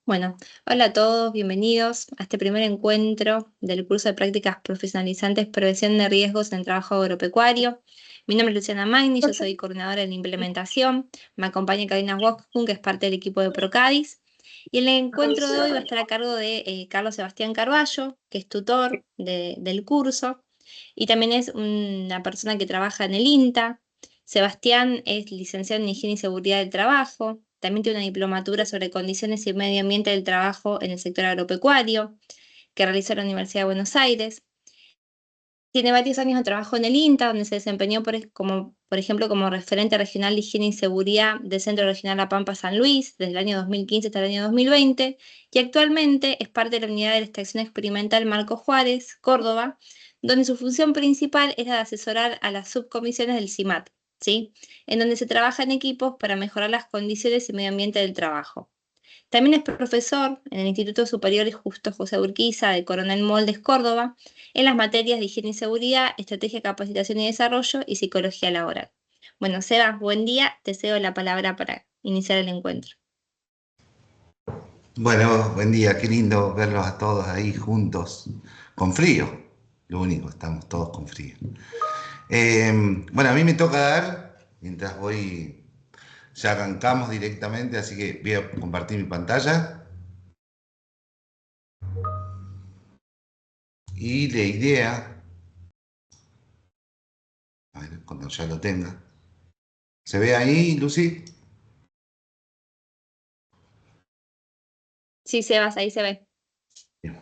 Bueno, hola a todos, bienvenidos a este primer encuentro del curso de prácticas profesionalizantes Prevención de Riesgos en el Trabajo Agropecuario. Mi nombre es Luciana Magni, yo soy coordinadora de la implementación. Me acompaña Karina Waskun, que es parte del equipo de Procadis. Y el encuentro de hoy va a estar a cargo de Carlos Sebastián Carballo, que es tutor del curso, y también es una persona que trabaja en el INTA. Sebastián es licenciado en Higiene y Seguridad del Trabajo, también tiene una diplomatura sobre condiciones y medio ambiente del trabajo en el sector agropecuario, que realizó en la Universidad de Buenos Aires. Tiene varios años de trabajo en el INTA, donde se desempeñó, por ejemplo, como referente regional de higiene y seguridad del Centro Regional La Pampa San Luis, desde el año 2015 hasta el año 2020, y actualmente es parte de la unidad de la extracción experimental Marco Juárez, Córdoba, donde su función principal es la de asesorar a las subcomisiones del CIMAT, ¿sí? En donde se trabaja en equipos para mejorar las condiciones y medio ambiente del trabajo. También es profesor en el Instituto Superior Justo José Urquiza de Coronel Moldes, Córdoba, en las materias de higiene y seguridad, estrategia, capacitación y desarrollo y psicología laboral. Bueno, Sebas, buen día. Te cedo la palabra para iniciar el encuentro. Bueno, buen día, qué lindo verlos a todos ahí juntos, con frío, lo único, estamos todos con frío. Bueno, a mí me toca dar, mientras voy, ya arrancamos directamente, así que voy a compartir mi pantalla. Y la idea, a ver, cuando ya lo tenga, ¿se ve ahí, Lucy? Sí, Sebas, ahí se ve. Bien.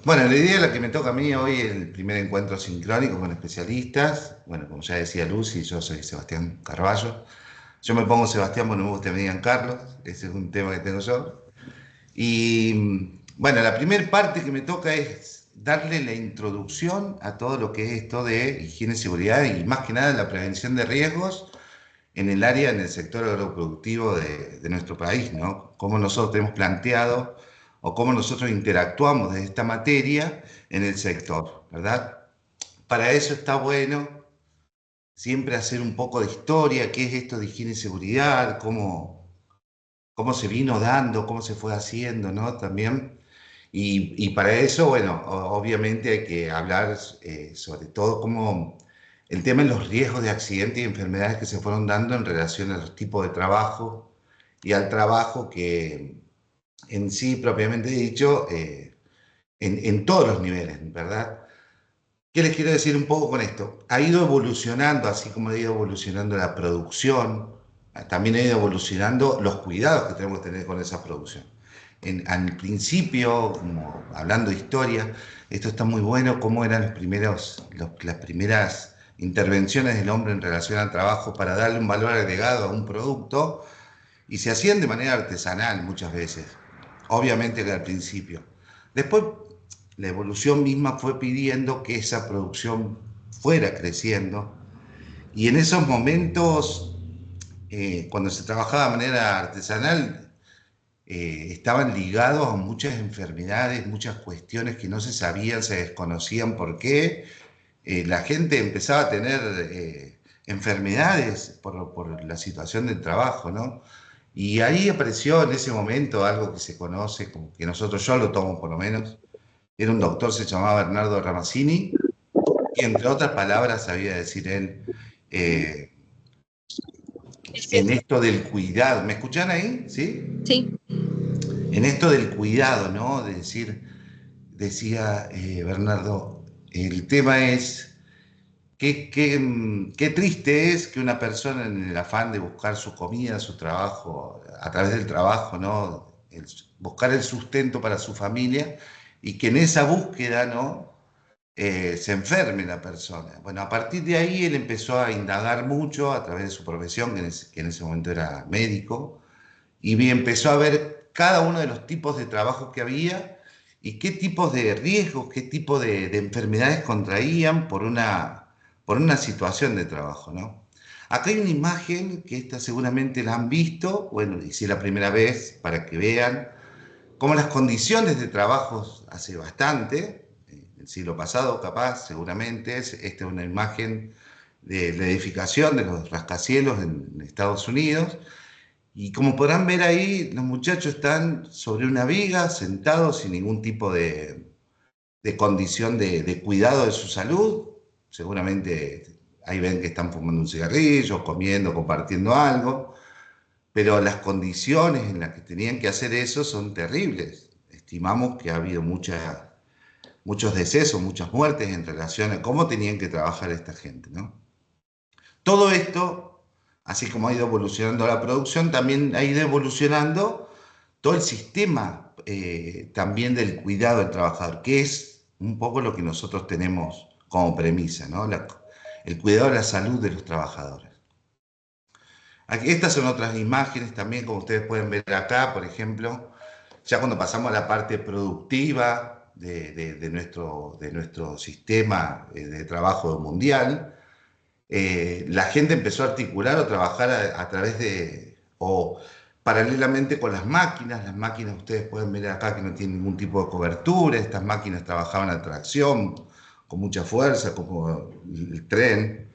Bueno, la idea es la que me toca a mí hoy, el primer encuentro sincrónico con especialistas. Bueno, como ya decía Lucy, yo soy Sebastián Carballo. Yo me pongo Sebastián porque no me gusta que me digan Carlos, ese es un tema que tengo yo. Y bueno, la primera parte que me toca es darle la introducción a todo lo que es esto de higiene y seguridad y más que nada la prevención de riesgos en el área, en el sector agroproductivo de nuestro país, ¿no? Cómo nosotros tenemos planteado o cómo nosotros interactuamos de esta materia en el sector, ¿verdad? Para eso está bueno siempre hacer un poco de historia, qué es esto de higiene y seguridad, cómo se vino dando, cómo se fue haciendo, ¿no? También. Y para eso, bueno, obviamente hay que hablar sobre todo cómo el tema de los riesgos de accidentes y enfermedades que se fueron dando en relación a los tipos de trabajo y al trabajo que en sí, propiamente dicho, en todos los niveles, ¿verdad? ¿Qué les quiero decir un poco con esto? Ha ido evolucionando, así como ha ido evolucionando la producción, también ha ido evolucionando los cuidados que tenemos que tener con esa producción. Al principio, como hablando de historia, esto está muy bueno, cómo eran las primeras intervenciones del hombre en relación al trabajo para darle un valor agregado a un producto, y se hacían de manera artesanal muchas veces, obviamente que al principio. Después la evolución misma fue pidiendo que esa producción fuera creciendo, y en esos momentos, cuando se trabajaba de manera artesanal, estaban ligados a muchas enfermedades, muchas cuestiones que no se sabían, se desconocían por qué. La gente empezaba a tener enfermedades por la situación del trabajo, ¿no? Y ahí apareció en ese momento algo que se conoce, como que nosotros, yo lo tomo por lo menos, era un doctor, se llamaba Bernardo Ramazzini, y entre otras palabras sabía decir él, eh, en esto del cuidado. ¿Me escuchan ahí? ¿Sí? Sí. En esto del cuidado, ¿no? De decir, decía Bernardo, el tema es qué triste es que una persona en el afán de buscar su comida, su trabajo, a través del trabajo, ¿no? Buscar el sustento para su familia, y que en esa búsqueda, ¿no? Se enferme la persona. Bueno, a partir de ahí él empezó a indagar mucho a través de su profesión, que en ese momento era médico, y empezó a ver cada uno de los tipos de trabajos que había y qué tipos de riesgos, qué tipo de enfermedades contraían por una situación de trabajo, ¿no? Acá hay una imagen que esta seguramente la han visto, bueno, y si es la primera vez, para que vean cómo las condiciones de trabajo hace bastante, el siglo pasado, capaz, seguramente. Esta es una imagen de la edificación de los rascacielos en Estados Unidos. Y como podrán ver ahí, los muchachos están sobre una viga, sentados sin ningún tipo de condición de cuidado de su salud. Seguramente ahí ven que están fumando un cigarrillo, comiendo, compartiendo algo, pero las condiciones en las que tenían que hacer eso son terribles. Estimamos que ha habido muchos decesos, muchas muertes en relación a cómo tenían que trabajar esta gente, ¿no? Todo esto, así como ha ido evolucionando la producción, también ha ido evolucionando todo el sistema también del cuidado del trabajador, que es un poco lo que nosotros tenemos como premisa, ¿no? El cuidado de la salud de los trabajadores. Aquí, estas son otras imágenes también, como ustedes pueden ver acá, por ejemplo, ya cuando pasamos a la parte productiva de nuestro sistema de trabajo mundial, la gente empezó a articular o trabajar a través o paralelamente con las máquinas ustedes pueden ver acá que no tienen ningún tipo de cobertura, estas máquinas trabajaban a tracción, con mucha fuerza, como el tren.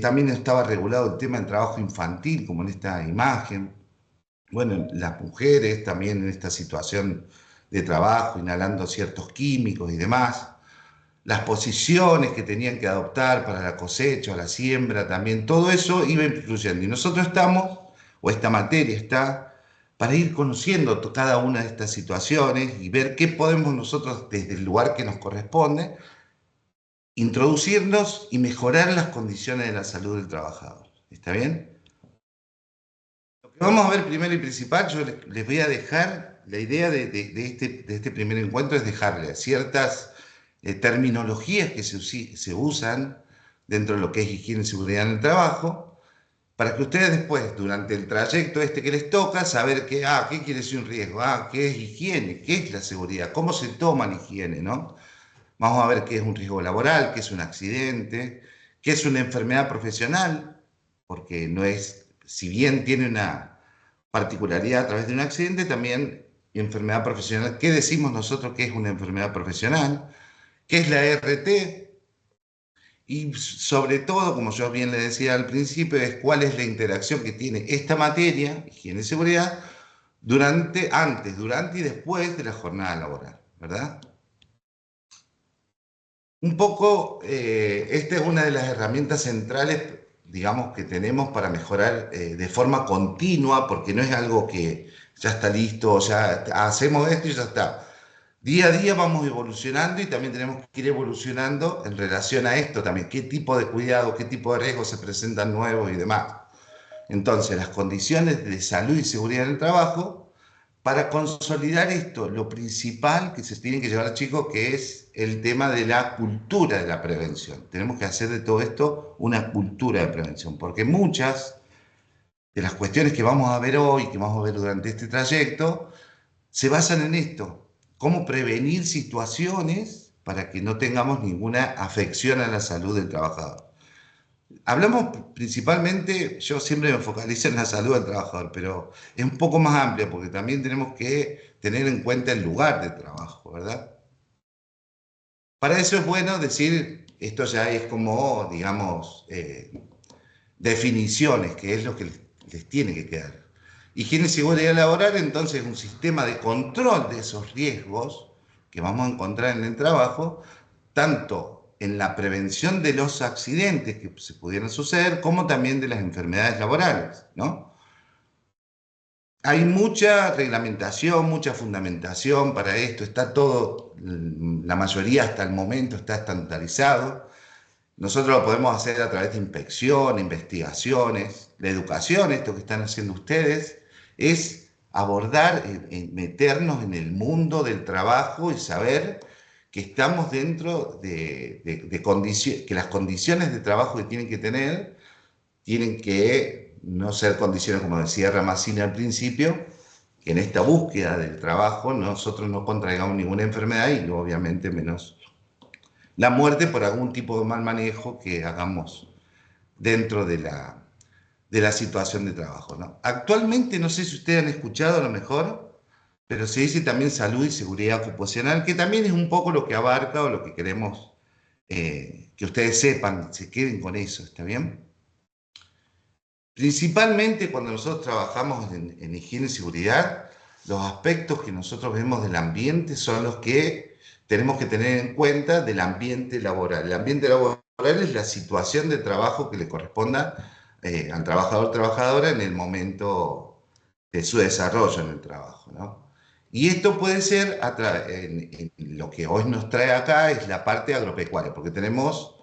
También estaba regulado el tema del trabajo infantil, como en esta imagen. Bueno, las mujeres también en esta situación de trabajo, inhalando ciertos químicos y demás. Las posiciones que tenían que adoptar para la cosecha, la siembra, también, todo eso iba influyendo. Y nosotros estamos, o esta materia está, para ir conociendo cada una de estas situaciones y ver qué podemos nosotros, desde el lugar que nos corresponde, introducirnos y mejorar las condiciones de la salud del trabajador. ¿Está bien? Lo que vamos a ver primero y principal, yo les voy a dejar, la idea de este primer encuentro es dejarles ciertas terminologías que se usan dentro de lo que es higiene y seguridad en el trabajo, para que ustedes después, durante el trayecto este que les toca, saber qué quiere decir un riesgo, qué es higiene, qué es la seguridad, cómo se toma la higiene, ¿no? Vamos a ver qué es un riesgo laboral, qué es un accidente, qué es una enfermedad profesional, porque no es, si bien tiene una particularidad a través de un accidente, también enfermedad profesional. ¿Qué decimos nosotros que es una enfermedad profesional? ¿Qué es la RT? Y sobre todo, como yo bien le decía al principio, es cuál es la interacción que tiene esta materia, higiene y seguridad, antes, durante y después de la jornada laboral, ¿verdad? Un poco, esta es una de las herramientas centrales, digamos, que tenemos para mejorar de forma continua, porque no es algo que ya está listo, ya hacemos esto y ya está. Día a día vamos evolucionando y también tenemos que ir evolucionando en relación a esto también, qué tipo de cuidado, qué tipo de riesgos se presentan nuevos y demás. Entonces, las condiciones de salud y seguridad en el trabajo, para consolidar esto, lo principal que se tiene que llevar, chicos, que es el tema de la cultura de la prevención. Tenemos que hacer de todo esto una cultura de prevención, porque muchas de las cuestiones que vamos a ver hoy, que vamos a ver durante este trayecto, se basan en esto, cómo prevenir situaciones para que no tengamos ninguna afección a la salud del trabajador. Hablamos principalmente, yo siempre me focalizo en la salud del trabajador, pero es un poco más amplia porque también tenemos que tener en cuenta el lugar de trabajo, ¿verdad? Para eso es bueno decir, esto ya es como, digamos, definiciones, que es lo que les tiene que quedar. Higiene y seguridad laboral, entonces, es un sistema de control de esos riesgos que vamos a encontrar en el trabajo, tanto en la prevención de los accidentes que se pudieran suceder, como también de las enfermedades laborales, ¿no? Hay mucha reglamentación, mucha fundamentación para esto, está todo, la mayoría hasta el momento está estandarizado. Nosotros lo podemos hacer a través de inspección, investigaciones, la educación, esto que están haciendo ustedes, es abordar, meternos en el mundo del trabajo y saber que estamos dentro de condiciones, que las condiciones de trabajo que tienen que tener, tienen que no ser condiciones, como decía Ramazzini al principio, que en esta búsqueda del trabajo nosotros no contraigamos ninguna enfermedad y obviamente menos la muerte por algún tipo de mal manejo que hagamos dentro de la situación de trabajo, ¿no? Actualmente, no sé si ustedes han escuchado a lo mejor, pero se dice también salud y seguridad ocupacional, que también es un poco lo que abarca o lo que queremos que ustedes sepan, se queden con eso, ¿está bien? Principalmente cuando nosotros trabajamos en higiene y seguridad, los aspectos que nosotros vemos del ambiente son los que tenemos que tener en cuenta del ambiente laboral. El ambiente laboral es la situación de trabajo que le corresponda al trabajador o trabajadora en el momento de su desarrollo en el trabajo, ¿no? Y esto puede ser, en lo que hoy nos trae acá, es la parte agropecuaria, porque tenemos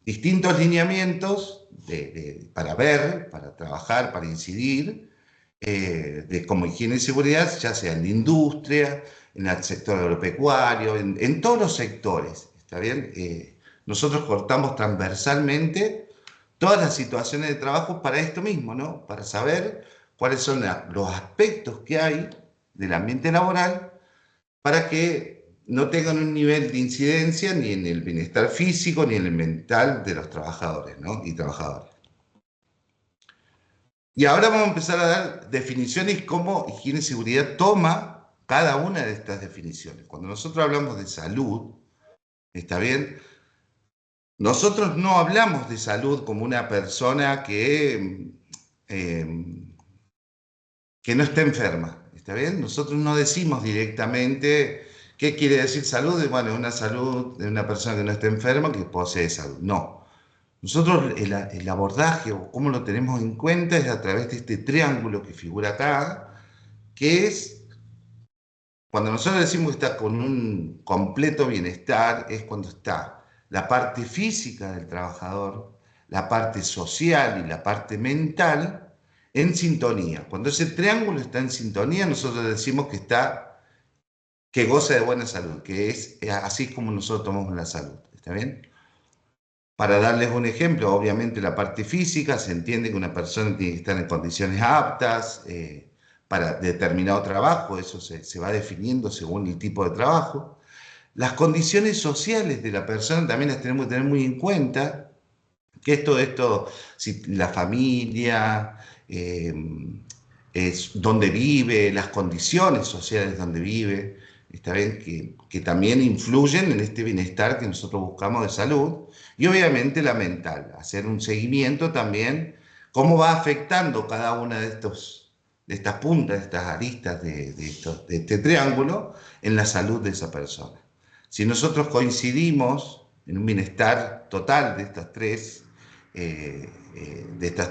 distintos lineamientos para ver, para trabajar, para incidir, de como higiene y seguridad, ya sea en la industria, en el sector agropecuario, en todos los sectores, ¿está bien? Nosotros cortamos transversalmente todas las situaciones de trabajo para esto mismo, ¿no? Para saber cuáles son los aspectos que hay del ambiente laboral para que no tengan un nivel de incidencia ni en el bienestar físico ni en el mental de los trabajadores, ¿no? Y trabajadoras. Y ahora vamos a empezar a dar definiciones cómo higiene y seguridad toma cada una de estas definiciones. Cuando nosotros hablamos de salud, ¿está bien? Nosotros no hablamos de salud como una persona eh, que no esté enferma, ¿está bien? Nosotros no decimos directamente qué quiere decir salud. Bueno, una salud de una persona que no esté enferma, que posee salud. No. Nosotros el abordaje o cómo lo tenemos en cuenta es a través de este triángulo que figura acá, que es, cuando nosotros decimos que está con un completo bienestar, es cuando está la parte física del trabajador, la parte social y la parte mental en sintonía. Cuando ese triángulo está en sintonía, nosotros decimos que está, que goza de buena salud, que es así como nosotros tomamos la salud. ¿Está bien? Para darles un ejemplo, obviamente la parte física, se entiende que una persona tiene que estar en condiciones aptas para determinado trabajo, eso se va definiendo según el tipo de trabajo. Las condiciones sociales de la persona también las tenemos que tener muy en cuenta, que esto, si la familia, eh, es donde vive, las condiciones sociales donde vive, está bien, que también influyen en este bienestar que nosotros buscamos de salud, y obviamente la mental, hacer un seguimiento también, cómo va afectando cada una de estas puntas, de estas aristas de este triángulo en la salud de esa persona. Si nosotros coincidimos en un bienestar total de estos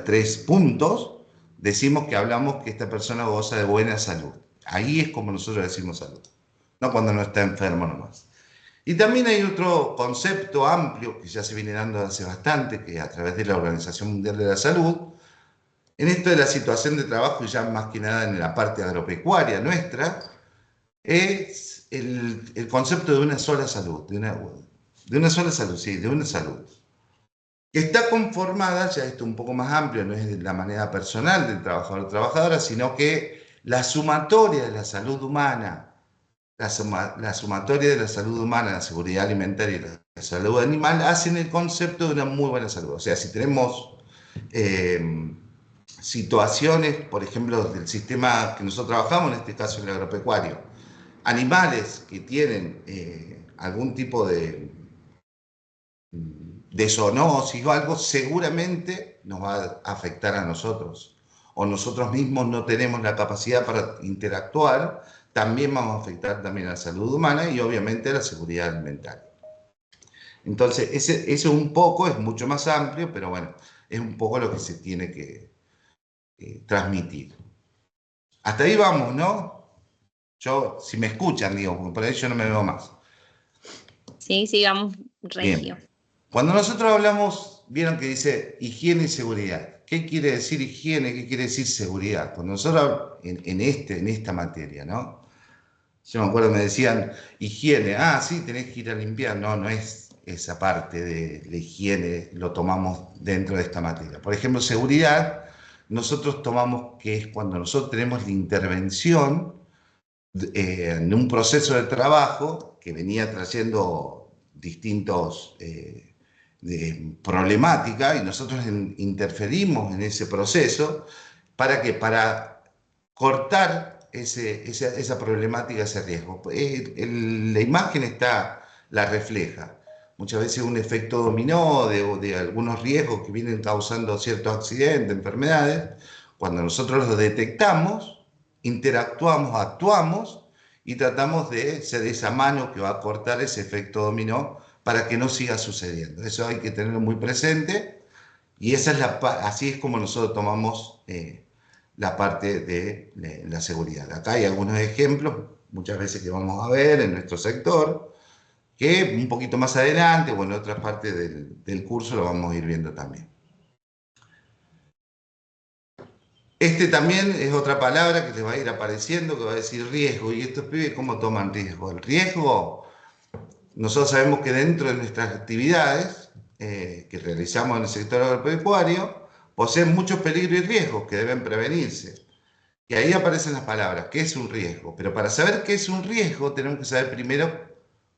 tres puntos, decimos que hablamos que esta persona goza de buena salud. Ahí es como nosotros decimos salud, no cuando no está enfermo nomás. Y también hay otro concepto amplio que ya se viene dando hace bastante, que a través de la Organización Mundial de la Salud, en esto de la situación de trabajo y ya más que nada en la parte agropecuaria nuestra, es el concepto de una sola salud, de una sola salud, sí, de una salud que está conformada, ya esto un poco más amplio, no es de la manera personal del trabajador o trabajadora, sino que la sumatoria de la salud humana, la sumatoria de la salud humana, la seguridad alimentaria y la salud animal hacen el concepto de una muy buena salud. O sea, si tenemos eh, situaciones, por ejemplo, del sistema que nosotros trabajamos, en este caso el agropecuario, animales que tienen algún tipo de zoonosis o algo, seguramente nos va a afectar a nosotros. O nosotros mismos no tenemos la capacidad para interactuar, también vamos a afectar también a la salud humana y obviamente a la seguridad mental. Entonces, ese un poco es mucho más amplio, pero bueno, es un poco lo que se tiene que transmitir. Hasta ahí vamos, ¿no? Yo, si me escuchan, digo, porque por ahí yo no me veo más. Sí, sigamos Bien. regio. Cuando nosotros hablamos, vieron que dice higiene y seguridad. ¿Qué quiere decir higiene? ¿Qué quiere decir seguridad? Cuando nosotros en esta materia, ¿no? Yo me acuerdo, me decían higiene. Ah, sí, tenés que ir a limpiar. No, no es esa parte de la higiene, lo tomamos dentro de esta materia. Por ejemplo, seguridad, nosotros tomamos que es cuando nosotros tenemos la intervención en un proceso de trabajo que venía trayendo distintos problemáticas y nosotros interferimos en ese proceso para que para cortar esa problemática, ese riesgo. La imagen la refleja. Muchas veces un efecto dominó de algunos riesgos que vienen causando ciertos accidentes, enfermedades. Cuando nosotros los detectamos, interactuamos, actuamos y tratamos de ser esa mano que va a cortar ese efecto dominó para que no siga sucediendo. Eso hay que tenerlo muy presente y así es como nosotros tomamos la parte de la seguridad. Acá hay algunos ejemplos, muchas veces que vamos a ver en nuestro sector, que un poquito más adelante o en otras partes del curso lo vamos a ir viendo también. Este también es otra palabra que les va a ir apareciendo, que va a decir riesgo. ¿Y estos pibes cómo toman riesgo? El riesgo, nosotros sabemos que dentro de nuestras actividades que realizamos en el sector agropecuario, poseen muchos peligros y riesgos que deben prevenirse. Y ahí aparecen las palabras, ¿qué es un riesgo? Pero para saber qué es un riesgo, tenemos que saber primero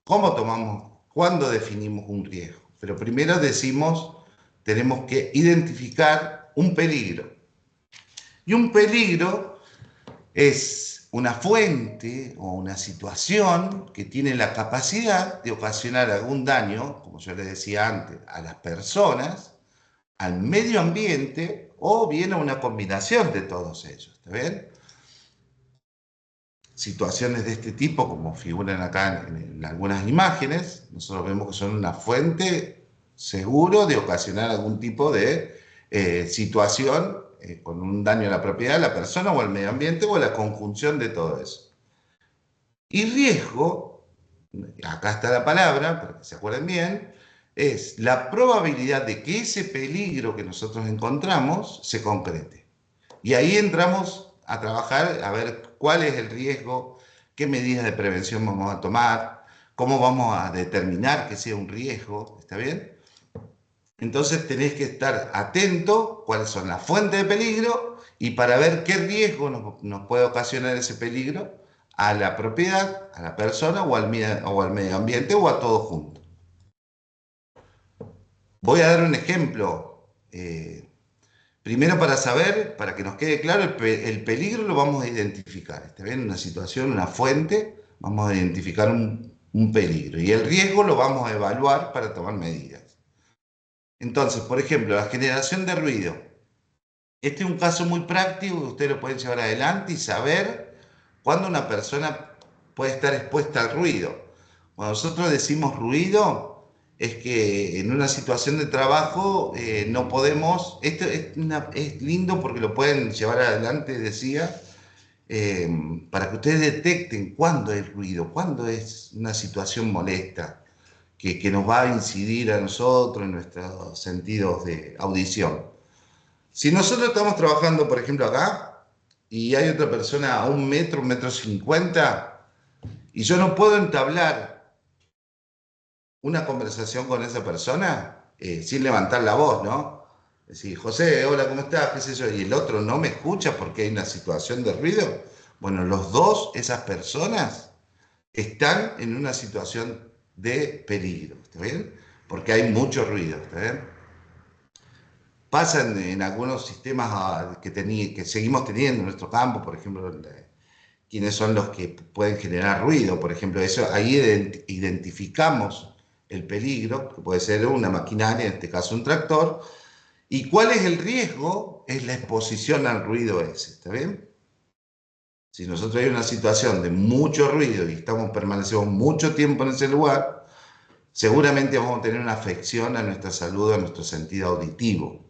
cómo tomamos, cuándo definimos un riesgo. Pero primero decimos, tenemos que identificar un peligro. Y un peligro es una fuente o una situación que tiene la capacidad de ocasionar algún daño, como yo les decía antes, a las personas, al medio ambiente o bien a una combinación de todos ellos. ¿Está bien? Situaciones de este tipo, como figuran acá en algunas imágenes, nosotros vemos que son una fuente seguro de ocasionar algún tipo de situación con un daño a la propiedad de la persona o al medio ambiente o a la conjunción de todo eso. Y riesgo, acá está la palabra, para que se acuerden bien, es la probabilidad de que ese peligro que nosotros encontramos se concrete. Y ahí entramos a trabajar, a ver cuál es el riesgo, qué medidas de prevención vamos a tomar, cómo vamos a determinar que sea un riesgo, ¿está bien? Entonces tenés que estar atento cuáles son las fuentes de peligro y para ver qué riesgo nos puede ocasionar ese peligro a la propiedad, a la persona o al medio ambiente o a todo junto. Voy a dar un ejemplo. Primero para saber, para que nos quede claro, el peligro lo vamos a identificar. ¿Está bien? Una situación, una fuente, vamos a identificar un peligro. Y el riesgo lo vamos a evaluar para tomar medidas. Entonces, por ejemplo, la generación de ruido. Este es un caso muy práctico que ustedes lo pueden llevar adelante y saber cuándo una persona puede estar expuesta al ruido. Cuando nosotros decimos ruido, es que en una situación de trabajo no podemos, esto es lindo porque lo pueden llevar adelante, decía, para que ustedes detecten cuándo es ruido, cuándo es una situación molesta, que nos va a incidir a nosotros en nuestros sentidos de audición. Si nosotros estamos trabajando, por ejemplo, acá, y hay otra persona a 1 metro, 1,50 metros, y yo no puedo entablar una conversación con esa persona sin levantar la voz, ¿no? Decir, José, hola, ¿cómo estás? ¿Qué sé yo? Y el otro no me escucha porque hay una situación de ruido. Bueno, los dos, esas personas, están en una situación de peligro, ¿está bien? Porque hay mucho ruido, ¿está bien? Pasan en algunos sistemas que seguimos teniendo en nuestro campo, por ejemplo, quiénes son los que pueden generar ruido, por ejemplo, eso, ahí identificamos el peligro, que puede ser una maquinaria, en este caso un tractor, y cuál es el riesgo, es la exposición al ruido ese, ¿está bien? Si nosotros hay una situación de mucho ruido y permanecemos mucho tiempo en ese lugar, seguramente vamos a tener una afección a nuestra salud, a nuestro sentido auditivo.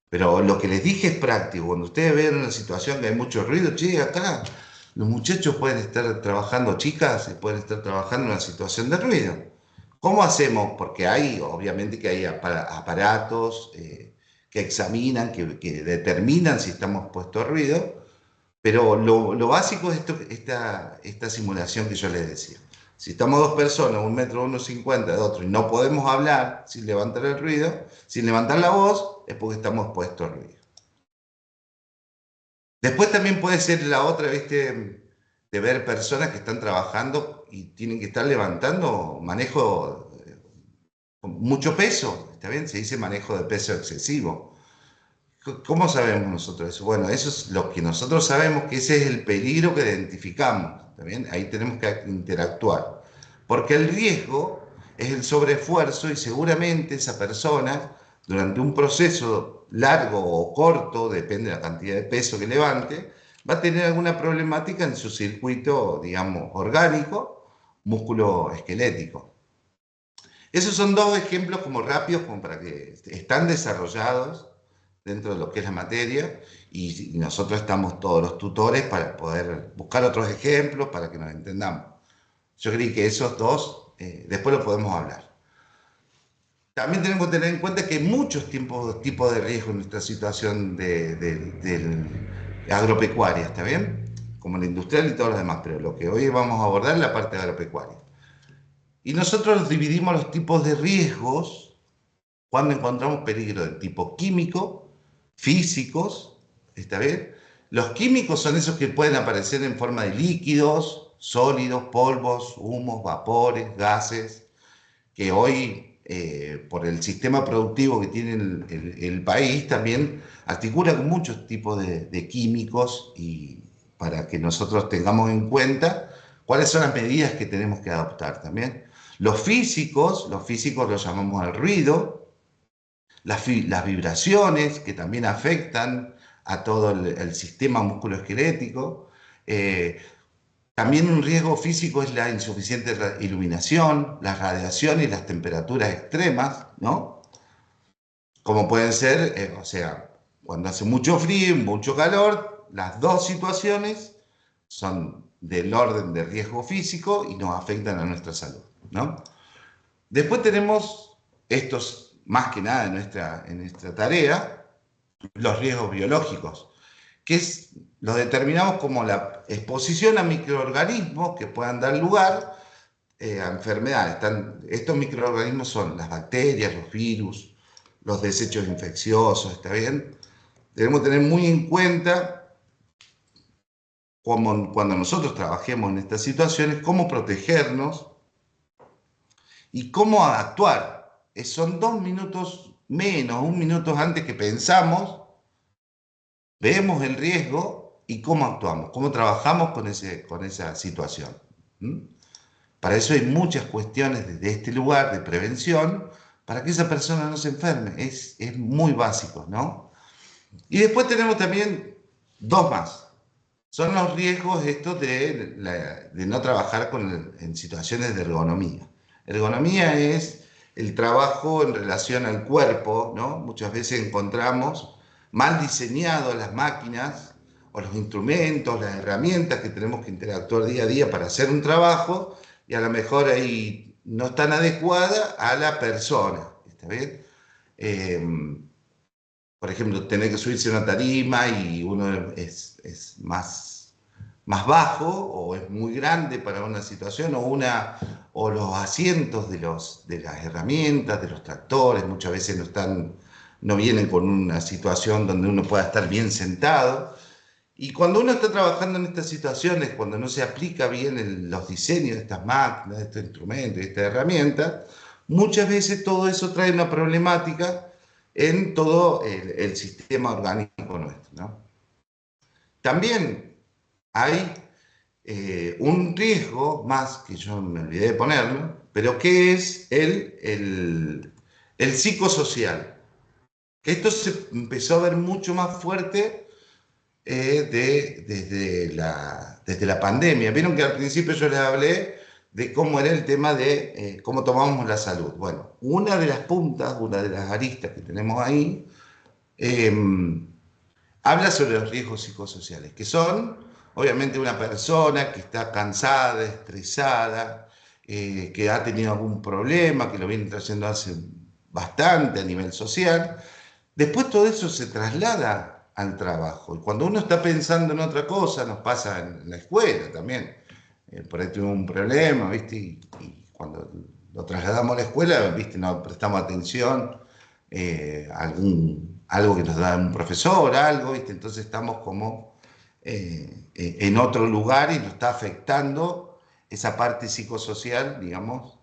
Pero lo que les dije es práctico. Cuando ustedes ven una situación que hay mucho ruido, che, acá los muchachos pueden estar trabajando, chicas, y pueden estar trabajando en una situación de ruido. ¿Cómo hacemos? Porque obviamente que hay aparatos que examinan, que determinan si estamos expuestos a ruido, pero lo básico es esta simulación que yo les decía. Si estamos dos personas, 1 metro, 1,50 de otro, y no podemos hablar sin levantar el ruido, sin levantar la voz, es porque estamos expuestos al ruido. Después también puede ser la otra, ¿viste? De ver personas que están trabajando y tienen que estar levantando manejo con mucho peso, ¿está bien? Se dice manejo de peso excesivo. ¿Cómo sabemos nosotros eso? Bueno, eso es lo que nosotros sabemos, que ese es el peligro que identificamos. ¿Está bien? Ahí tenemos que interactuar. Porque el riesgo es el sobreesfuerzo y seguramente esa persona, durante un proceso largo o corto, depende de la cantidad de peso que levante, va a tener alguna problemática en su circuito, digamos, orgánico, músculo esquelético. Esos son dos ejemplos como rápidos, como para que están desarrollados dentro de lo que es la materia y nosotros estamos todos los tutores para poder buscar otros ejemplos para que nos entendamos. Yo creí que esos dos, después lo podemos hablar. También tenemos que tener en cuenta que hay muchos tipos de riesgo en nuestra situación agropecuaria, ¿está bien? Como la industrial y todo lo demás, pero lo que hoy vamos a abordar es la parte agropecuaria. Y nosotros dividimos los tipos de riesgos cuando encontramos peligro de tipo químico, físicos, ¿está bien? Los químicos son esos que pueden aparecer en forma de líquidos, sólidos, polvos, humos, vapores, gases, que hoy, por el sistema productivo que tiene el país, también articula con muchos tipos de químicos y para que nosotros tengamos en cuenta cuáles son las medidas que tenemos que adoptar también. Los físicos los llamamos al ruido, las vibraciones que también afectan a todo el sistema musculoesquelético. Eh, También un riesgo físico es la insuficiente iluminación, las radiaciones y las temperaturas extremas, ¿no? Como pueden ser, o sea, cuando hace mucho frío y mucho calor, las dos situaciones son del orden de riesgo físico y nos afectan a nuestra salud, ¿no? Después tenemos estos, más que nada en nuestra tarea, los riesgos biológicos, que los determinamos como la exposición a microorganismos que puedan dar lugar a enfermedades. Estos microorganismos son las bacterias, los virus, los desechos infecciosos, ¿está bien? Debemos tener muy en cuenta cuando nosotros trabajemos en estas situaciones, cómo protegernos y cómo actuar. Son 2 minutos menos, 1 minuto antes que pensamos, vemos el riesgo y cómo actuamos, cómo trabajamos con esa situación. ¿Mm? Para eso hay muchas cuestiones desde este lugar de prevención para que esa persona no se enferme. Es muy básico, ¿no? Y después tenemos también dos más. Son los riesgos estos de no trabajar en situaciones de ergonomía. Ergonomía es el trabajo en relación al cuerpo, ¿no? Muchas veces encontramos mal diseñadas las máquinas o los instrumentos, las herramientas que tenemos que interactuar día a día para hacer un trabajo y a lo mejor ahí no están adecuada a la persona, ¿está bien? Por ejemplo, tener que subirse a una tarima y uno es más bajo o es muy grande para una situación o los asientos de las herramientas, de los tractores, muchas veces no vienen con una situación donde uno pueda estar bien sentado. Y cuando uno está trabajando en estas situaciones, cuando no se aplica bien los diseños de estas máquinas, de estos instrumentos, de estas herramientas, muchas veces todo eso trae una problemática en todo el sistema orgánico nuestro, ¿no? También hay un riesgo más, que yo me olvidé de ponerlo, pero que es el psicosocial. Que esto se empezó a ver mucho más fuerte desde la pandemia. Vieron que al principio yo les hablé de cómo era el tema de cómo tomamos la salud. Bueno, una de las puntas, una de las aristas que tenemos ahí, eh, habla sobre los riesgos psicosociales, que son, obviamente, una persona que está cansada, estresada, que ha tenido algún problema, que lo viene trayendo hace bastante a nivel social. Después todo eso se traslada al trabajo. Y cuando uno está pensando en otra cosa, nos pasa en la escuela también. Por ahí tuvimos un problema, ¿viste? Y cuando lo trasladamos a la escuela, ¿viste? No prestamos atención algo que nos da un profesor, algo, ¿viste? Entonces estamos como en otro lugar y nos está afectando esa parte psicosocial, digamos,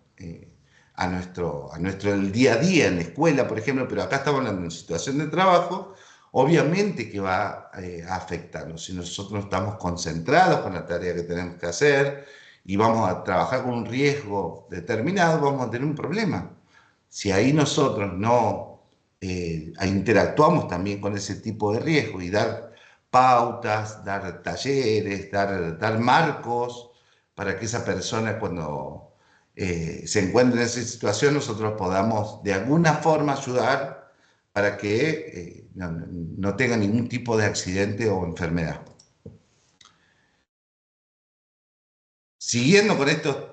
a nuestro el día a día en la escuela, por ejemplo, pero acá estamos hablando en situación de trabajo, obviamente que va a afectarnos. Si nosotros no estamos concentrados con la tarea que tenemos que hacer y vamos a trabajar con un riesgo determinado, vamos a tener un problema. Si ahí nosotros no interactuamos también con ese tipo de riesgo y dar pautas, dar talleres, dar marcos para que esa persona cuando se encuentre en esa situación nosotros podamos de alguna forma ayudar para que no tenga ningún tipo de accidente o enfermedad. Siguiendo con esto,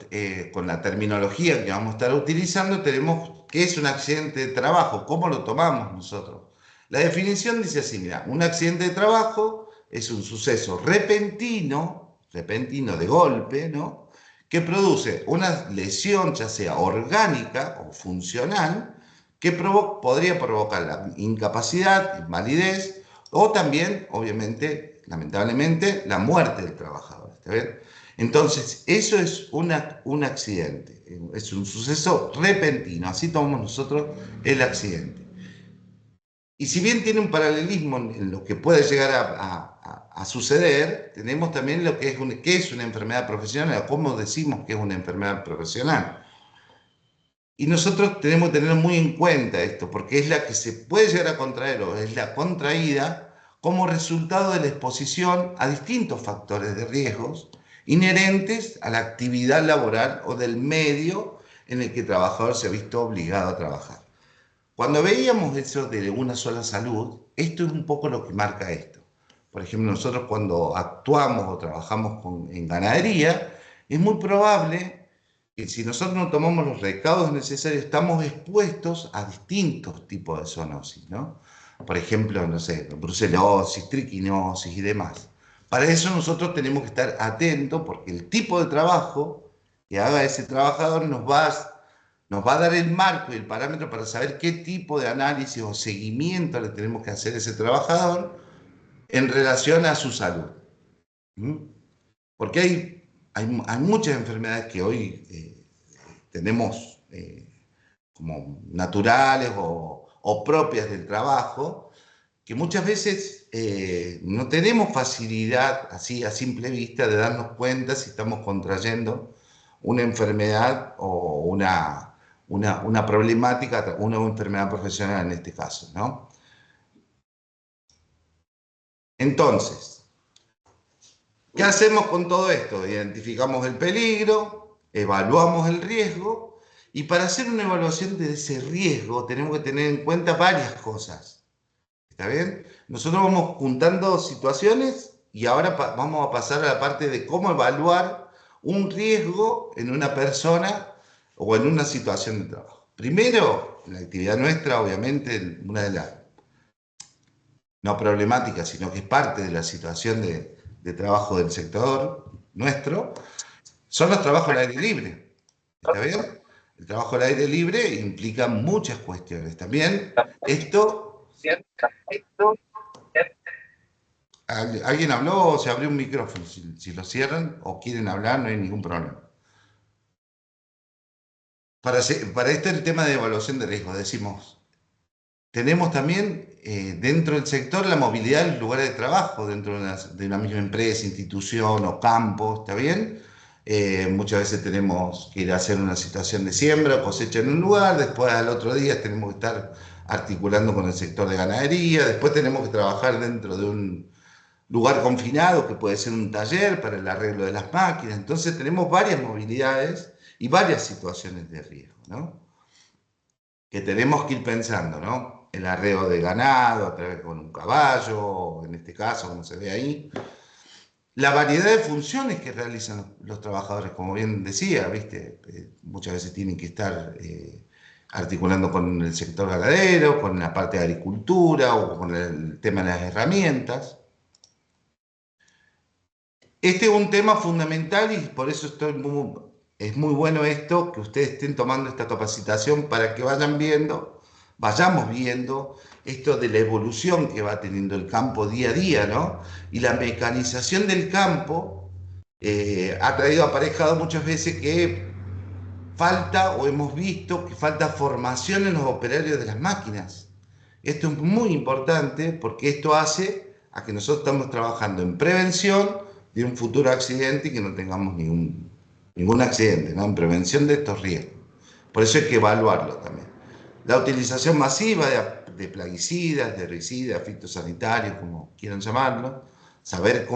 con la terminología que vamos a estar utilizando, tenemos qué es un accidente de trabajo, cómo lo tomamos nosotros. La definición dice así, mira, un accidente de trabajo es un suceso repentino de golpe, ¿no? Que produce una lesión, ya sea orgánica o funcional, que podría provocar la incapacidad, invalidez, o también, obviamente, lamentablemente, la muerte del trabajador. ¿Está bien? Entonces, eso es un accidente, es un suceso repentino, así tomamos nosotros el accidente. Y si bien tiene un paralelismo en lo que puede llegar a suceder, tenemos también lo que qué es una enfermedad profesional, o cómo decimos que es una enfermedad profesional. Y nosotros tenemos que tener muy en cuenta esto, porque es la que se puede llegar a contraer o es la contraída como resultado de la exposición a distintos factores de riesgos inherentes a la actividad laboral o del medio en el que el trabajador se ha visto obligado a trabajar. Cuando veíamos eso de una sola salud, esto es un poco lo que marca esto. Por ejemplo, nosotros cuando actuamos o trabajamos en ganadería, es muy probable que si nosotros no tomamos los recaudos necesarios, estamos expuestos a distintos tipos de zoonosis, ¿no? Por ejemplo, no sé, brucelosis, triquinosis y demás. Para eso nosotros tenemos que estar atentos porque el tipo de trabajo que haga ese trabajador nos va a dar el marco y el parámetro para saber qué tipo de análisis o seguimiento le tenemos que hacer a ese trabajador en relación a su salud. ¿Mm? Porque hay muchas enfermedades que hoy tenemos como naturales o propias del trabajo, que muchas veces no tenemos facilidad, así a simple vista, de darnos cuenta si estamos contrayendo una enfermedad o una problemática, una enfermedad profesional en este caso, ¿no? Entonces, ¿qué hacemos con todo esto? Identificamos el peligro, evaluamos el riesgo y para hacer una evaluación de ese riesgo tenemos que tener en cuenta varias cosas. ¿Está bien? Nosotros vamos juntando situaciones y ahora vamos a pasar a la parte de cómo evaluar un riesgo en una persona o en una situación de trabajo. Primero, en la actividad nuestra, obviamente, una de las, no problemáticas, sino que es parte de la situación de trabajo del sector nuestro, son los trabajos al aire libre. ¿Está bien? El trabajo al aire libre implica muchas cuestiones. También esto... ¿Alguien habló o se abrió un micrófono? Si lo cierran o quieren hablar, no hay ningún problema. Para este el tema de evaluación de riesgo, decimos, tenemos también dentro del sector la movilidad de los lugares de trabajo, dentro de una misma empresa, institución o campo, ¿está bien? Muchas veces tenemos que ir a hacer una situación de siembra o cosecha en un lugar, después al otro día tenemos que estar articulando con el sector de ganadería, después tenemos que trabajar dentro de un lugar confinado, que puede ser un taller para el arreglo de las máquinas. Entonces tenemos varias movilidades y varias situaciones de riesgo, ¿no? Que tenemos que ir pensando, ¿no? El arreo de ganado, a través con un caballo, en este caso, como se ve ahí. La variedad de funciones que realizan los trabajadores, como bien decía, ¿viste? Muchas veces tienen que estar articulando con el sector ganadero, con la parte de agricultura o con el tema de las herramientas. Este es un tema fundamental y por eso es muy bueno esto, que ustedes estén tomando esta capacitación para que vayamos viendo esto de la evolución que va teniendo el campo día a día, ¿no? Y la mecanización del campo ha traído aparejado muchas veces que falta, o hemos visto que falta formación en los operarios de las máquinas. Esto es muy importante porque esto hace a que nosotros estamos trabajando en prevención de un futuro accidente y que no tengamos ningún accidente, ¿no? En prevención de estos riesgos. Por eso hay que evaluarlo también. La utilización masiva de plaguicidas, de herbicidas, fitosanitarios, como quieran llamarlo, saber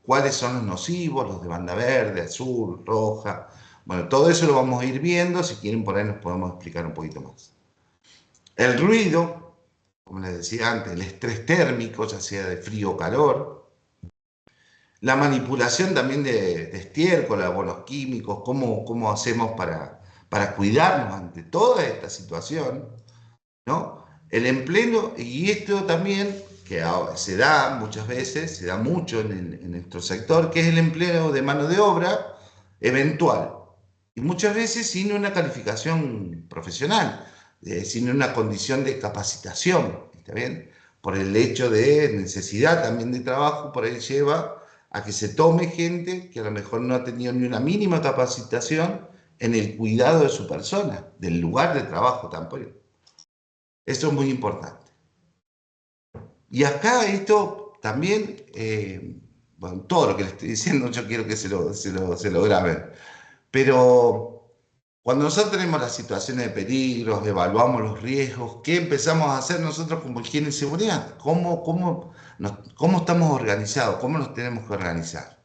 cuáles son los nocivos, los de banda verde, azul, roja. Bueno, todo eso lo vamos a ir viendo. Si quieren, por ahí nos podemos explicar un poquito más. El ruido, como les decía antes, el estrés térmico, ya sea de frío o calor, la manipulación también de estiércol, abonos químicos, cómo hacemos para cuidarnos ante toda esta situación, ¿no? El empleo, y esto también, que se da muchas veces, se da mucho en nuestro sector, que es el empleo de mano de obra eventual, y muchas veces sin una calificación profesional, sin una condición de capacitación, ¿está bien? Por el hecho de necesidad también de trabajo, por ahí lleva a que se tome gente que a lo mejor no ha tenido ni una mínima capacitación en el cuidado de su persona, del lugar de trabajo tampoco. Eso es muy importante. Y acá esto también, bueno, todo lo que le estoy diciendo yo quiero que se lo graben, pero cuando nosotros tenemos las situaciones de peligros, evaluamos los riesgos, ¿qué empezamos a hacer nosotros como higiene y seguridad? ¿Cómo estamos organizados? ¿Cómo nos tenemos que organizar?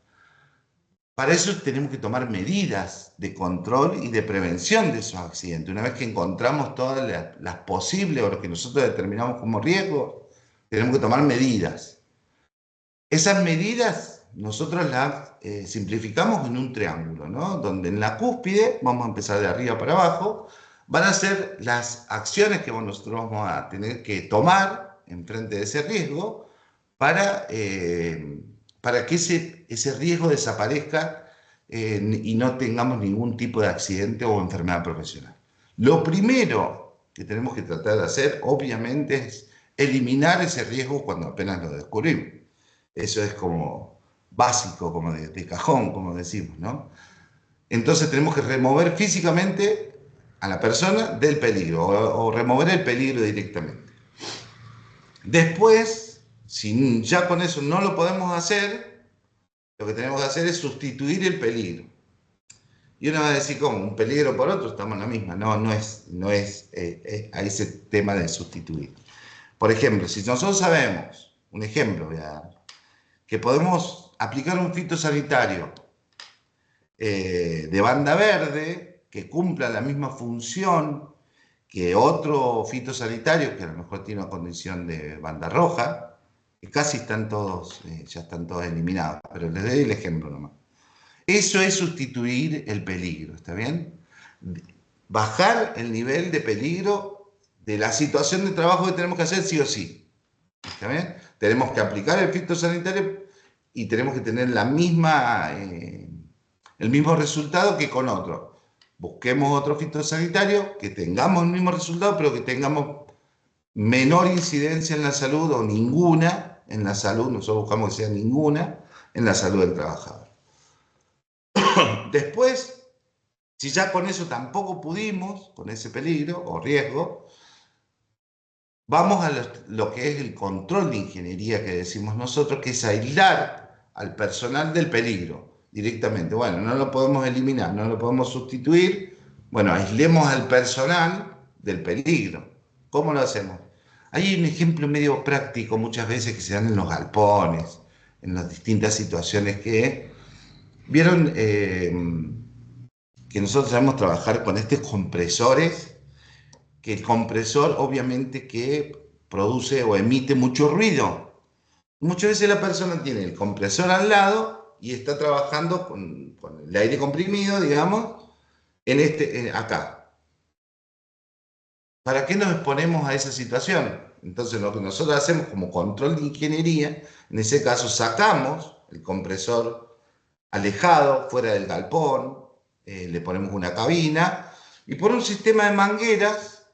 Para eso tenemos que tomar medidas de control y de prevención de esos accidentes. Una vez que encontramos todas las posibles o lo que nosotros determinamos como riesgo, tenemos que tomar medidas. Esas medidas nosotros las simplificamos en un triángulo, ¿no? Donde en la cúspide, vamos a empezar de arriba para abajo, van a ser las acciones que nosotros vamos a tener que tomar en frente de ese riesgo para que ese riesgo desaparezca y no tengamos ningún tipo de accidente o enfermedad profesional. Lo primero que tenemos que tratar de hacer, obviamente, es eliminar ese riesgo cuando apenas lo descubrimos. Eso es como básico, como de cajón, como decimos, ¿no? Entonces tenemos que remover físicamente a la persona del peligro o remover el peligro directamente. Después, si ya con eso no lo podemos hacer, lo que tenemos que hacer es sustituir el peligro. Y uno va a decir, ¿cómo? Un peligro por otro, estamos en la misma. No es a ese tema de sustituir. Por ejemplo, si nosotros sabemos, un ejemplo voy a dar, que podemos aplicar un fitosanitario de banda verde que cumpla la misma función que otro fitosanitario que a lo mejor tiene una condición de banda roja, que casi están todos, ya están todos eliminados, pero les doy el ejemplo nomás. Eso es sustituir el peligro, ¿está bien? Bajar el nivel de peligro de la situación de trabajo que tenemos que hacer sí o sí, ¿está bien? Tenemos que aplicar el fitosanitario y tenemos que tener el mismo resultado que con otro. Busquemos otro fitosanitario que tengamos el mismo resultado, pero que tengamos menor incidencia en la salud o ninguna en la salud, nosotros buscamos que sea ninguna en la salud del trabajador. Después, si ya con eso tampoco pudimos, con ese peligro o riesgo, vamos a lo que es el control de ingeniería que decimos nosotros, que es aislar al personal del peligro directamente. Bueno, no lo podemos eliminar, no lo podemos sustituir. Bueno, aislemos al personal del peligro. ¿Cómo lo hacemos? Hay un ejemplo medio práctico muchas veces que se dan en los galpones, en las distintas situaciones que vieron que nosotros sabemos trabajar con estos compresores, que el compresor obviamente que produce o emite mucho ruido. Muchas veces la persona tiene el compresor al lado y está trabajando con el aire comprimido, digamos, acá. ¿Para qué nos exponemos a esa situación? Entonces lo que nosotros hacemos como control de ingeniería, en ese caso sacamos el compresor alejado, fuera del galpón, le ponemos una cabina y por un sistema de mangueras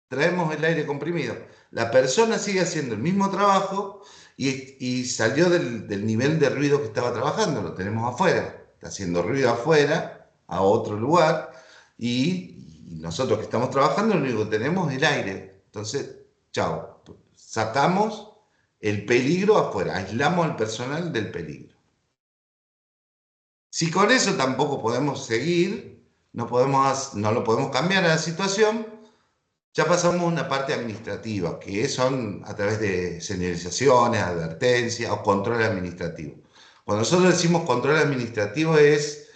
traemos el aire comprimido. La persona sigue haciendo el mismo trabajo y salió del nivel de ruido que estaba trabajando, lo tenemos afuera, está haciendo ruido afuera, a otro lugar, y nosotros que estamos trabajando lo único que tenemos es el aire. Entonces chao, sacamos el peligro afuera, aislamos al personal del peligro. Si con eso tampoco podemos seguir, no lo podemos cambiar a la situación, ya pasamos a una parte administrativa, que son a través de señalizaciones, advertencias o control administrativo. Cuando nosotros decimos control administrativo es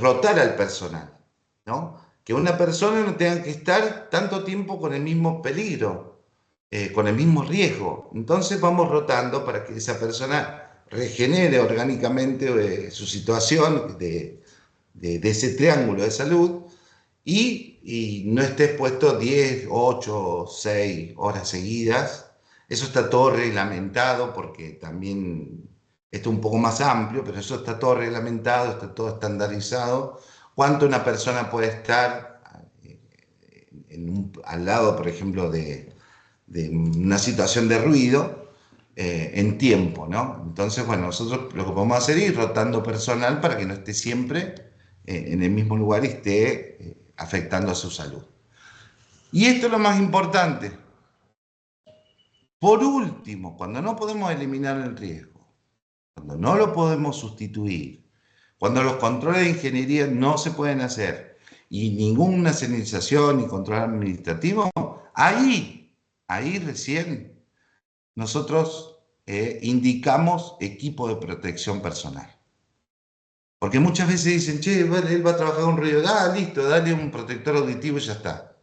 rotar al personal, ¿no? Que una persona no tenga que estar tanto tiempo con el mismo peligro, con el mismo riesgo. Entonces vamos rotando para que esa persona regenere orgánicamente su situación de ese triángulo de salud y no esté expuesto 10, 8, 6 horas seguidas. Eso está todo reglamentado porque también esto es un poco más amplio, pero eso está todo reglamentado, está todo estandarizado. Cuánto una persona puede estar al lado, por ejemplo, de una situación de ruido en tiempo, ¿no? Entonces, bueno, nosotros lo que podemos hacer es ir rotando personal para que no esté siempre en el mismo lugar y esté afectando a su salud. Y esto es lo más importante. Por último, cuando no podemos eliminar el riesgo, cuando no lo podemos sustituir, cuando los controles de ingeniería no se pueden hacer y ninguna señalización ni control administrativo, ahí recién nosotros indicamos equipo de protección personal. Porque muchas veces dicen, che, él va a trabajar con ruido, listo, dale un protector auditivo y ya está.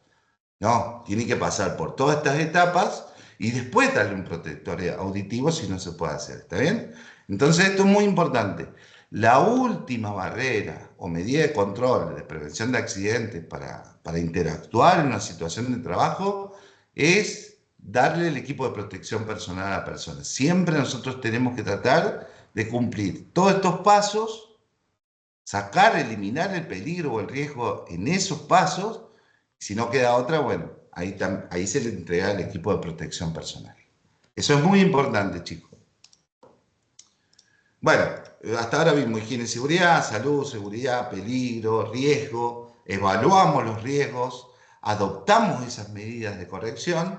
No, tiene que pasar por todas estas etapas y después darle un protector auditivo si no se puede hacer, ¿está bien? Entonces esto es muy importante. La última barrera o medida de control, de prevención de accidentes para interactuar en una situación de trabajo es darle el equipo de protección personal a la persona. Siempre nosotros tenemos que tratar de cumplir todos estos pasos, sacar, eliminar el peligro o el riesgo en esos pasos. Si no queda otra, bueno, ahí se le entrega el equipo de protección personal. Eso es muy importante, chicos. Bueno, hasta ahora vimos higiene y seguridad, salud, seguridad, peligro, riesgo, evaluamos los riesgos, adoptamos esas medidas de corrección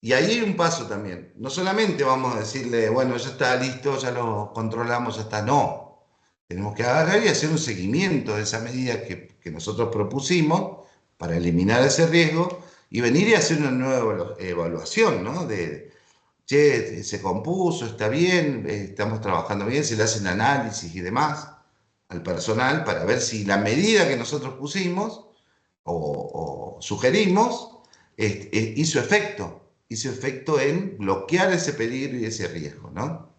y ahí hay un paso también. No solamente vamos a decirle, bueno, ya está listo, ya lo controlamos, ya está, no. Tenemos que agarrar y hacer un seguimiento de esa medida que nosotros propusimos para eliminar ese riesgo y venir y hacer una nueva evaluación, ¿no? Che, se compuso, está bien, estamos trabajando bien, se le hacen análisis y demás al personal para ver si la medida que nosotros pusimos o sugerimos hizo efecto en bloquear ese peligro y ese riesgo, ¿no?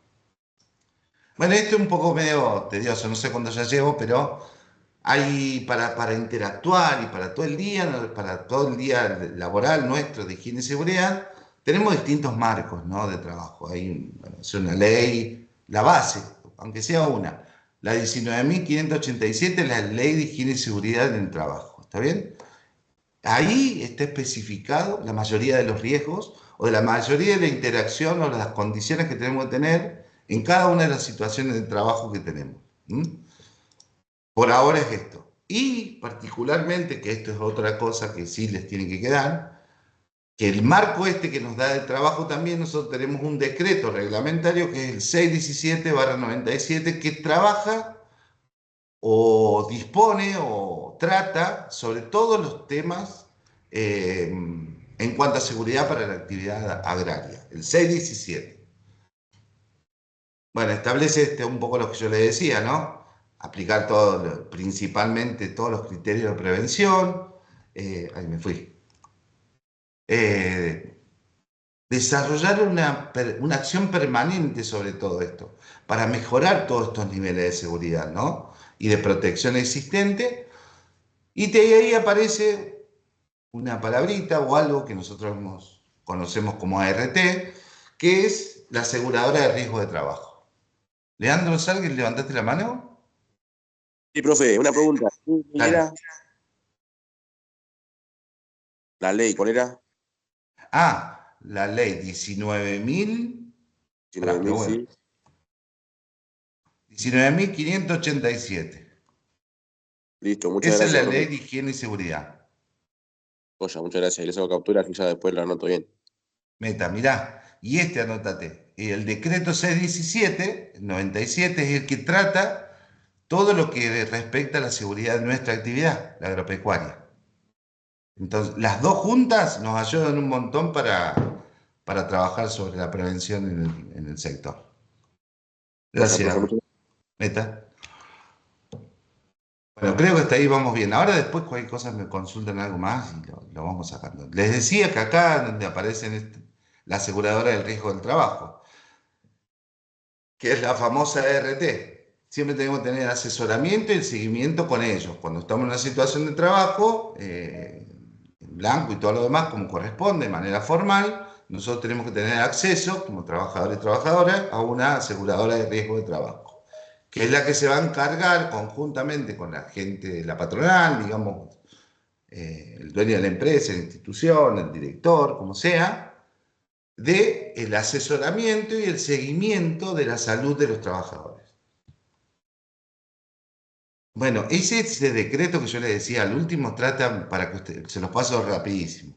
Bueno, esto es un poco medio tedioso, no sé cuánto ya llevo, pero hay para interactuar y para todo el día, ¿no? Para todo el día laboral nuestro de higiene y seguridad, tenemos distintos marcos, ¿no? De trabajo. Hay bueno, es una ley, la base, aunque sea una, la 19.587, la ley de higiene y seguridad en el trabajo, ¿está bien? Ahí está especificado la mayoría de los riesgos o de la mayoría de la interacción o las condiciones que tenemos que tener en cada una de las situaciones de trabajo que tenemos. Por ahora es esto. Y particularmente, que esto es otra cosa que sí les tiene que quedar, que el marco este que nos da de trabajo también, nosotros tenemos un decreto reglamentario que es el 617/97 que trabaja o dispone o trata sobre todos los temas en cuanto a seguridad para la actividad agraria. El 617. Bueno, establece un poco lo que yo le decía, ¿no? Aplicar todo, principalmente todos los criterios de prevención. Ahí me fui. Desarrollar una acción permanente sobre todo esto, para mejorar todos estos niveles de seguridad, ¿no? Y de protección existente. Y de ahí aparece una palabrita o algo que nosotros conocemos como ART, que es la aseguradora de riesgo de trabajo. Leandro Salgues, ¿levantaste la mano? Sí, profe, una pregunta. ¿Cuál era la ley? ¿Cuál era? La ley 19.000. 19.000, Bueno, sí. 19.587. Listo, muchas Esa es gracias, la ley profe. de higiene y seguridad. Joya, muchas gracias. Y les hago capturas y ya después lo anoto bien. Meta, mirá, y anótate. El decreto 617, el 97, es el que trata todo lo que respecta a la seguridad de nuestra actividad, la agropecuaria. Entonces, las dos juntas nos ayudan un montón para trabajar sobre la prevención en el sector. Gracias, Profe, Meta. Bueno, creo que hasta ahí vamos bien. Ahora después cualquier cosa me consultan algo más y lo vamos sacando. Les decía que acá donde aparecen la aseguradora del riesgo del trabajo, que es la famosa ERT. Siempre tenemos que tener asesoramiento y el seguimiento con ellos. Cuando estamos en una situación de trabajo, en blanco y todo lo demás, como corresponde, de manera formal, nosotros tenemos que tener acceso, como trabajadores y trabajadoras, a una aseguradora de riesgo de trabajo, que es la que se va a encargar conjuntamente con la gente de la patronal, digamos, el dueño de la empresa, la institución, el director, como sea, de el asesoramiento y el seguimiento de la salud de los trabajadores. Bueno, ese decreto que yo les decía al último tratan, para que ustedes, se los paso rapidísimo,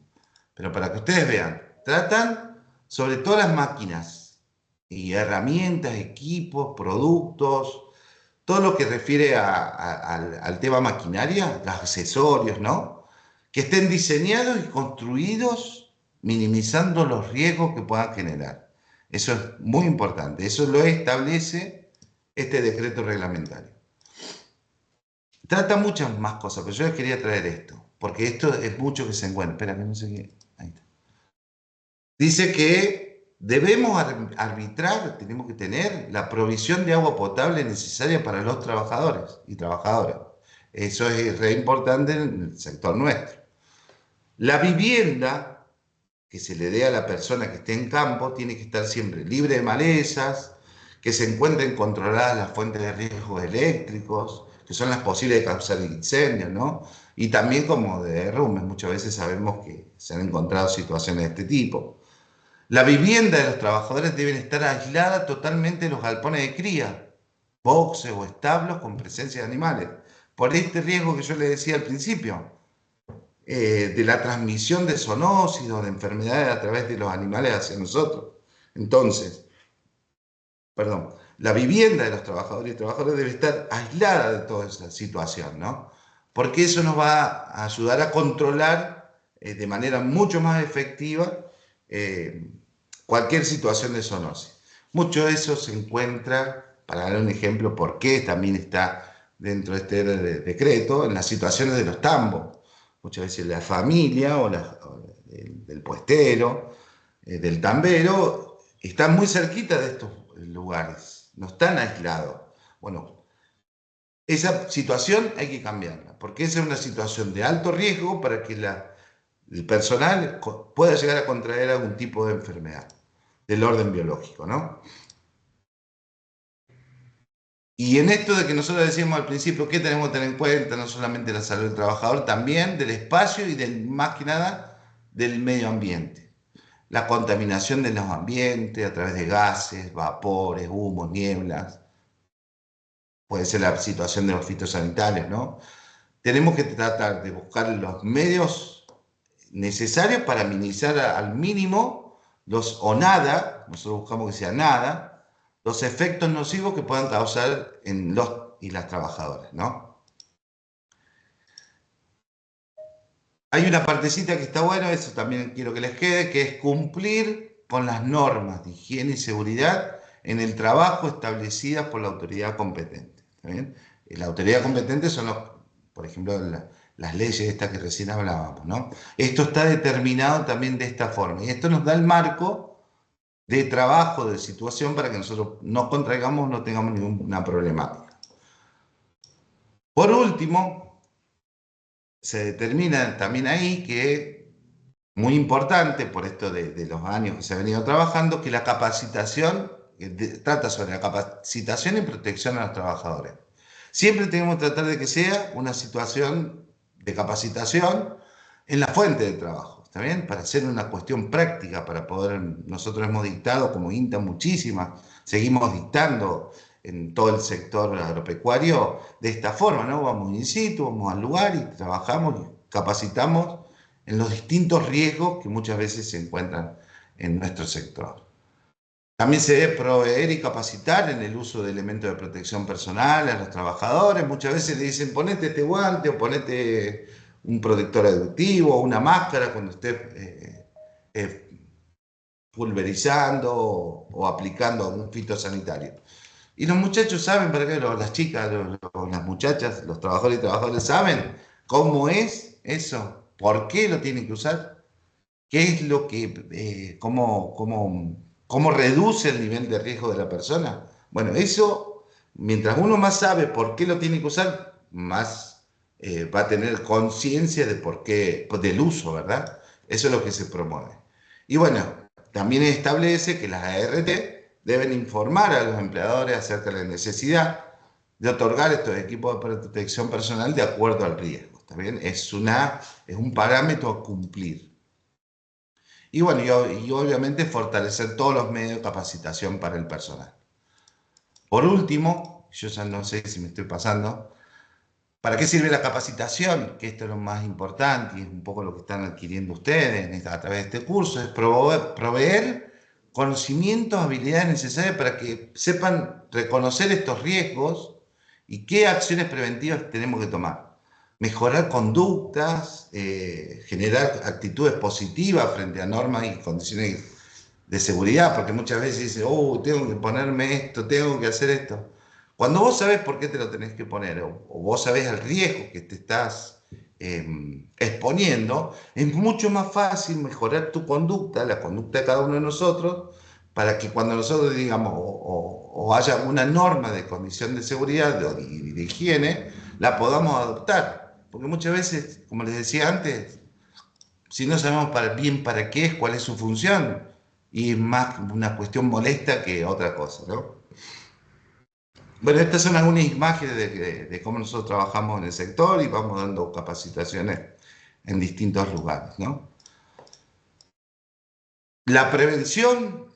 pero para que ustedes vean, tratan sobre todas las máquinas y herramientas, equipos, productos, todo lo que refiere al tema maquinaria, los accesorios, ¿no? Que estén diseñados y construidos minimizando los riesgos que puedan generar. Eso es muy importante. Eso lo establece este decreto reglamentario. Trata muchas más cosas, pero yo les quería traer esto, porque esto es mucho que se encuentra. Espera, que no sé qué. Ahí está. Dice que debemos arbitrar, tenemos que tener la provisión de agua potable necesaria para los trabajadores y trabajadoras. Eso es re importante en el sector nuestro. La vivienda que se le dé a la persona que esté en campo tiene que estar siempre libre de malezas, que se encuentren controladas las fuentes de riesgos eléctricos, que son las posibles de causar incendios, ¿no? Y también como de derrumbes, muchas veces sabemos que se han encontrado situaciones de este tipo. La vivienda de los trabajadores debe estar aislada totalmente de los galpones de cría, boxes o establos con presencia de animales, por este riesgo que yo le decía al principio, de la transmisión de zoonósidos, de enfermedades a través de los animales hacia nosotros. Entonces, perdón, la vivienda de los trabajadores y trabajadoras debe estar aislada de toda esa situación, ¿no? Porque eso nos va a ayudar a controlar de manera mucho más efectiva cualquier situación de zoonosis. Mucho de eso se encuentra, para dar un ejemplo, por qué también está dentro de este decreto, en las situaciones de los tambos. Muchas veces la familia o del puestero, del tambero, están muy cerquita de estos lugares, no están aislados. Bueno, esa situación hay que cambiarla, porque esa es una situación de alto riesgo para que el personal pueda llegar a contraer algún tipo de enfermedad del orden biológico, ¿no? Y en esto de que nosotros decíamos al principio que tenemos que tener en cuenta, no solamente la salud del trabajador, también del espacio y más que nada del medio ambiente. La contaminación de los ambientes a través de gases, vapores, humos, nieblas. Puede ser la situación de los fitosanitarios, ¿no? Tenemos que tratar de buscar los medios necesarios para minimizar al mínimo o nada, nosotros buscamos que sea nada, los efectos nocivos que puedan causar en los y las trabajadoras, ¿no? Hay una partecita que está buena, eso también quiero que les quede, que es cumplir con las normas de higiene y seguridad en el trabajo establecidas por la autoridad competente. ¿Está bien? La autoridad competente son por ejemplo, las leyes estas que recién hablábamos, ¿no? Esto está determinado también de esta forma y esto nos da el marco de trabajo, de situación para que nosotros no contraigamos, no tengamos ninguna problemática. Por último, se determina también ahí que, muy importante por esto de los años que se ha venido trabajando, que la capacitación, trata sobre la capacitación y protección a los trabajadores. Siempre tenemos que tratar de que sea una situación de capacitación en la fuente de trabajo, ¿está bien? Para hacer una cuestión práctica, para poder, nosotros hemos dictado como INTA muchísimas, seguimos dictando en todo el sector agropecuario de esta forma, ¿no? Vamos in situ, vamos al lugar y trabajamos y capacitamos en los distintos riesgos que muchas veces se encuentran en nuestro sector. También se debe proveer y capacitar en el uso de elementos de protección personal a los trabajadores. Muchas veces le dicen, ponete este guante o ponete un protector adhesivo o una máscara cuando esté pulverizando o aplicando algún fitosanitario. Y los muchachos saben, para qué, las chicas, las muchachas, los trabajadores y trabajadoras saben cómo es eso, por qué lo tienen que usar, qué es lo que, cómo reduce el nivel de riesgo de la persona. Bueno, eso, mientras uno más sabe por qué lo tiene que usar, más va a tener conciencia de por qué, del uso, ¿verdad? Eso es lo que se promueve. Y bueno, también establece que las ART deben informar a los empleadores acerca de la necesidad de otorgar estos equipos de protección personal de acuerdo al riesgo. ¿Está bien? Es un parámetro a cumplir. Y bueno, y obviamente fortalecer todos los medios de capacitación para el personal. Por último, yo ya no sé si me estoy pasando, ¿para qué sirve la capacitación? Que esto es lo más importante y es un poco lo que están adquiriendo ustedes a través de este curso, es proveer conocimientos, habilidades necesarias para que sepan reconocer estos riesgos y qué acciones preventivas tenemos que tomar. Mejorar conductas, generar actitudes positivas frente a normas y condiciones de seguridad, porque muchas veces dicen, oh, tengo que ponerme esto, tengo que hacer esto. Cuando vos sabés por qué te lo tenés que poner, o vos sabés el riesgo que te estás exponiendo, es mucho más fácil mejorar tu conducta, la conducta de cada uno de nosotros, para que cuando nosotros digamos, o haya una norma de condición de seguridad o de higiene, la podamos adoptar. Porque muchas veces, como les decía antes, si no sabemos bien para qué es, cuál es su función, y es más una cuestión molesta que otra cosa, ¿no? Bueno, estas son algunas imágenes de cómo nosotros trabajamos en el sector y vamos dando capacitaciones en distintos lugares, ¿no? La prevención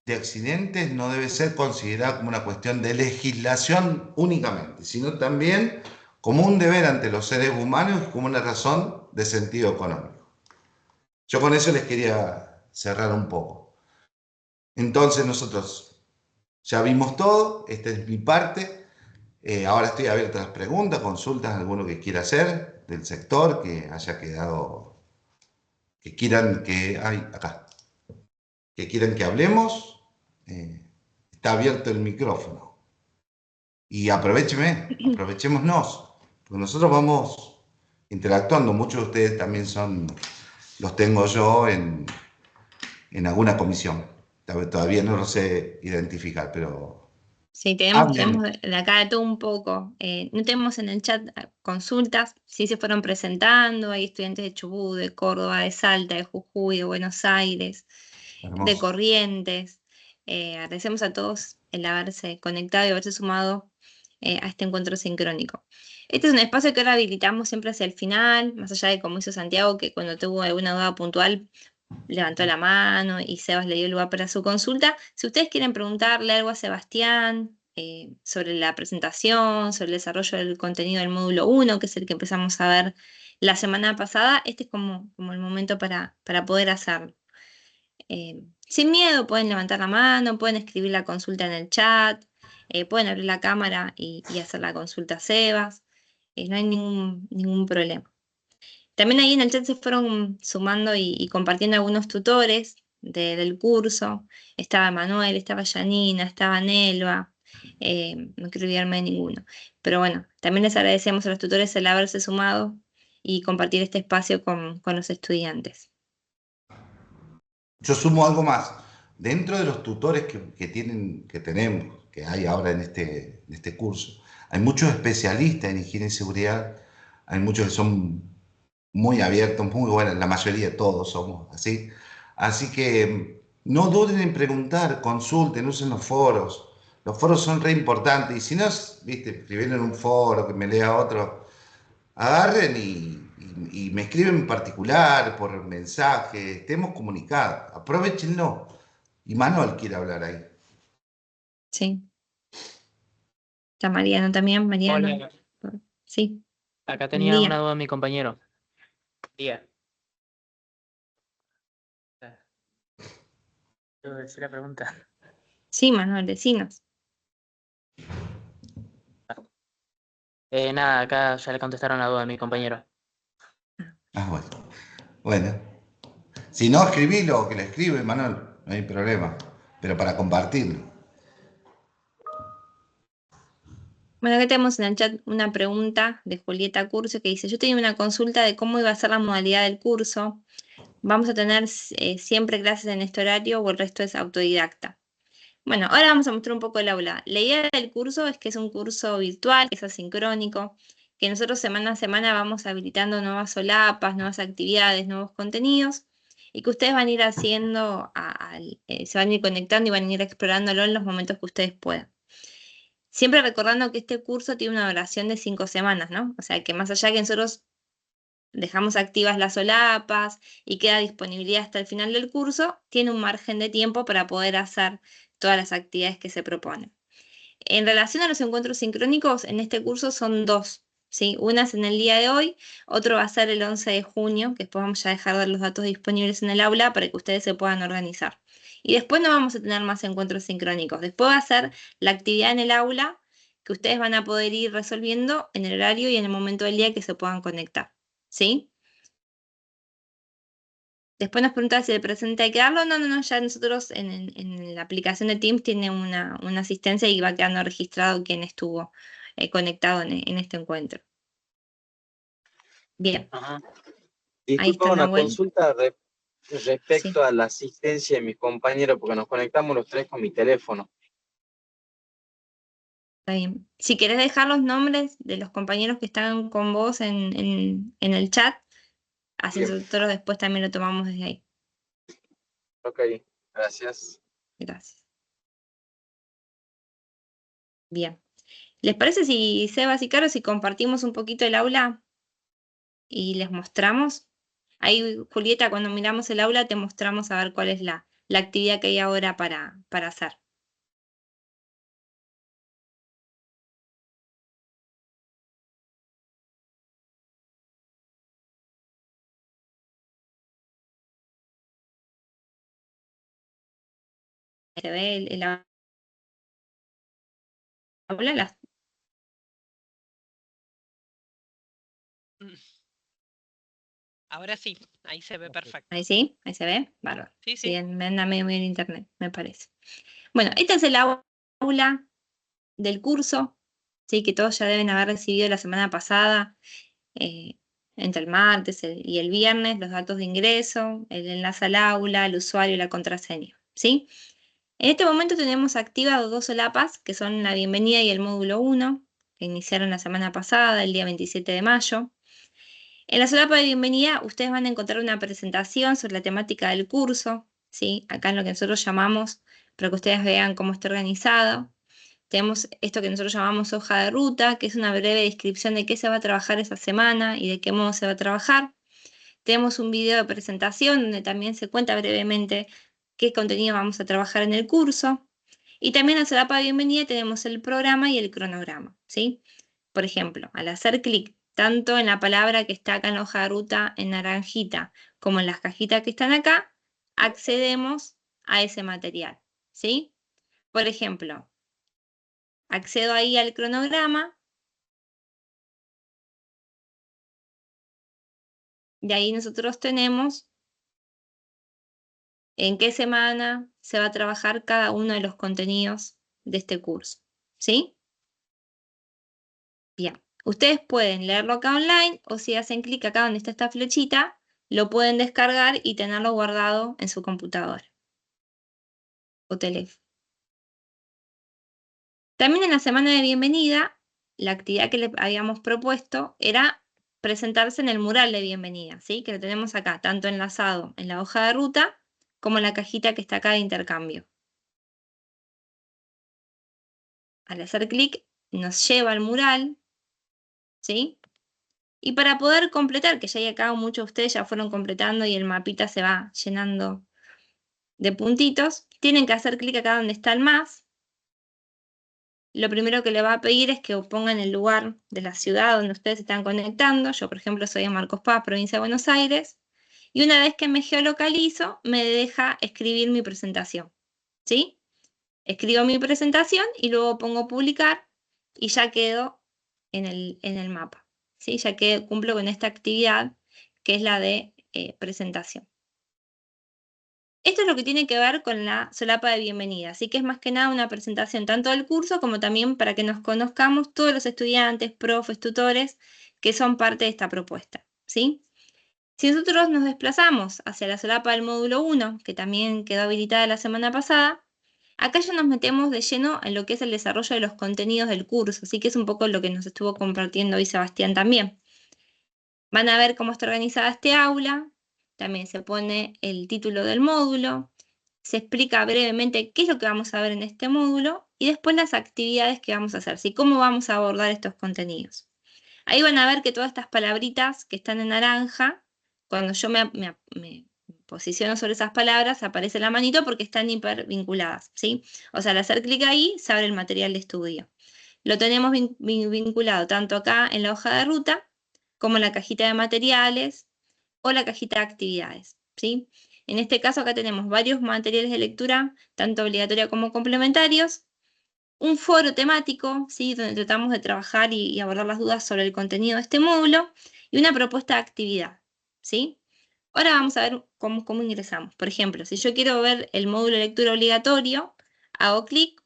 de accidentes no debe ser considerada como una cuestión de legislación únicamente, sino también como un deber ante los seres humanos y como una razón de sentido económico. Yo con eso les quería cerrar un poco. Entonces nosotros ya vimos todo, esta es mi parte. Ahora estoy abierto a las preguntas, consultas, alguno que quiera hacer del sector, que haya quedado, que quieran que, acá, que quieran que hablemos. Está abierto el micrófono. Y aprovechémonos, porque nosotros vamos interactuando. Muchos de ustedes también los tengo yo en alguna comisión. Todavía no lo sé identificar, pero Sí, tenemos de acá de todo un poco. No tenemos en el chat consultas, sí se fueron presentando, hay estudiantes de Chubut, de Córdoba, de Salta, de Jujuy, de Buenos Aires, hermoso. de Corrientes. Agradecemos a todos el haberse conectado y haberse sumado a este encuentro sincrónico. Este es un espacio que ahora habilitamos siempre hacia el final, más allá de como hizo Santiago, que cuando tuvo alguna duda puntual levantó la mano y Sebas le dio el lugar para su consulta. Si ustedes quieren preguntarle algo a Sebastián sobre la presentación, sobre el desarrollo del contenido del módulo 1, que es el que empezamos a ver la semana pasada, este es como el momento para poder hacerlo. Sin miedo, pueden levantar la mano, pueden escribir la consulta en el chat, pueden abrir la cámara y hacer la consulta a Sebas. No hay ningún problema. También ahí en el chat se fueron sumando y compartiendo algunos tutores del curso. Estaba Manuel, estaba Janina, estaba Nelva, no quiero olvidarme de ninguno. Pero bueno, también les agradecemos a los tutores el haberse sumado y compartir este espacio con los estudiantes. Yo sumo algo más. Dentro de los tutores que tenemos, que hay ahora en este curso, hay muchos especialistas en higiene y seguridad, hay muchos que son muy abiertos, muy buenos, la mayoría, todos somos así. Así que no duden en preguntar, consulten, usen los foros. Los foros son re importantes y si no, viste, escribir en un foro, que me lea otro, agarren y me escriben en particular, por mensaje, estemos comunicados, aprovechenlo. Y Manuel quiere hablar ahí. Sí. Está Mariano también, Mariano. Hola, Sí. acá Buen tenía día. una duda mi compañero. Día. Quiero decir la pregunta. Sí, Manuel, decinos. Nada, acá ya le contestaron la duda a mi compañero. Bueno. Bueno. Si no, escribilo, que le escribe, Manuel. No hay problema. Pero para compartirlo. Bueno, acá tenemos en el chat una pregunta de Julieta Curcio que dice, yo tenía una consulta de cómo iba a ser la modalidad del curso. ¿Vamos a tener siempre clases en este horario o el resto es autodidacta? Bueno, ahora vamos a mostrar un poco el aula. La idea del curso es que es un curso virtual, que es asincrónico, que nosotros semana a semana vamos habilitando nuevas solapas, nuevas actividades, nuevos contenidos, y que ustedes van a ir haciendo, se van a ir conectando y van a ir explorándolo en los momentos que ustedes puedan. Siempre recordando que este curso tiene una duración de 5 semanas, ¿no? O sea que más allá que nosotros dejamos activas las solapas y queda disponibilidad hasta el final del curso, tiene un margen de tiempo para poder hacer todas las actividades que se proponen. En relación a los encuentros sincrónicos, en este curso son 2, ¿sí? Una es en el día de hoy, otro va a ser el 11 de junio, que después vamos a dejar de los datos disponibles en el aula para que ustedes se puedan organizar. Y después no vamos a tener más encuentros sincrónicos. Después va a ser la actividad en el aula que ustedes van a poder ir resolviendo en el horario y en el momento del día que se puedan conectar, ¿sí? Después nos pregunta si el presente hay que darlo. No, ya nosotros en la aplicación de Teams tiene una asistencia y va quedando registrado quién estuvo conectado en este encuentro. Bien. Ajá. Ahí Disculpa, está una Nahuel. consulta respecto Sí. a la asistencia de mis compañeros, porque nos conectamos los tres con mi teléfono. Está bien. Si querés dejar los nombres de los compañeros que están con vos en el chat, así Bien. nosotros después también lo tomamos desde ahí. Ok, gracias. Gracias. Bien. ¿Les parece si Sebas y Caro, si compartimos un poquito el aula y les mostramos? Ahí, Julieta, cuando miramos el aula te mostramos a ver cuál es la actividad que hay ahora para hacer. Se ve el aula, Ahora sí, ahí se ve perfecto. ahí sí, ahí se ve, bárbaro. Sí, sí. Sí, me anda medio en internet, me parece. Bueno, este es el aula del curso, sí, que todos ya deben haber recibido la semana pasada, entre el martes y el viernes, los datos de ingreso, el enlace al aula, el usuario y la contraseña, ¿sí? En este momento tenemos activas 2 solapas, que son la bienvenida y el módulo 1, que iniciaron la semana pasada, el día 27 de mayo. En la solapa de bienvenida ustedes van a encontrar una presentación sobre la temática del curso, ¿sí? Acá en lo que nosotros llamamos, para que ustedes vean cómo está organizado. Tenemos esto que nosotros llamamos hoja de ruta, que es una breve descripción de qué se va a trabajar esa semana y de qué modo se va a trabajar. Tenemos un video de presentación donde también se cuenta brevemente qué contenido vamos a trabajar en el curso. Y también en la solapa de bienvenida tenemos el programa y el cronograma, ¿sí? Por ejemplo, al hacer clic tanto en la palabra que está acá en la hoja de ruta en naranjita como en las cajitas que están acá, accedemos a ese material, ¿sí? Por ejemplo, accedo ahí al cronograma, de ahí nosotros tenemos en qué semana se va a trabajar cada uno de los contenidos de este curso, ¿sí? Bien, ustedes pueden leerlo acá online o si hacen clic acá donde está esta flechita, lo pueden descargar y tenerlo guardado en su computadora o teléfono. También en la semana de bienvenida, la actividad que le habíamos propuesto era presentarse en el mural de bienvenida, ¿sí? Que lo tenemos acá, tanto enlazado en la hoja de ruta como en la cajita que está acá de intercambio. Al hacer clic nos lleva al mural, ¿sí? Y para poder completar, que ya hay acá muchos de ustedes ya fueron completando y el mapita se va llenando de puntitos, tienen que hacer clic acá donde está el más. Lo primero que le va a pedir es que pongan el lugar de la ciudad donde ustedes están conectando. Yo, por ejemplo, soy de Marcos Paz, provincia de Buenos Aires. Y una vez que me geolocalizo, me deja escribir mi presentación, ¿sí? Escribo mi presentación y luego pongo publicar y ya quedo en el mapa, ¿sí? Ya que cumplo con esta actividad que es la de presentación. Esto es lo que tiene que ver con la solapa de bienvenida, así que es más que nada una presentación tanto del curso como también para que nos conozcamos todos los estudiantes, profes, tutores que son parte de esta propuesta, ¿sí? Si nosotros nos desplazamos hacia la solapa del módulo 1, que también quedó habilitada la semana pasada, acá ya nos metemos de lleno en lo que es el desarrollo de los contenidos del curso, así que es un poco lo que nos estuvo compartiendo hoy Sebastián también. Van a ver cómo está organizada este aula, también se pone el título del módulo, se explica brevemente qué es lo que vamos a ver en este módulo y después las actividades que vamos a hacer, ¿sí? Cómo vamos a abordar estos contenidos. Ahí van a ver que todas estas palabritas que están en naranja, cuando yo me posiciono sobre esas palabras, aparece la manito porque están hipervinculadas, ¿sí? O sea, al hacer clic ahí, se abre el material de estudio. Lo tenemos vinculado tanto acá en la hoja de ruta, como en la cajita de materiales o la cajita de actividades, ¿sí? En este caso acá tenemos varios materiales de lectura, tanto obligatoria como complementarios, un foro temático, ¿sí? Donde tratamos de trabajar y abordar las dudas sobre el contenido de este módulo, y una propuesta de actividad, ¿sí? Ahora vamos a ver cómo ingresamos. Por ejemplo, si yo quiero ver el módulo de lectura obligatorio, hago clic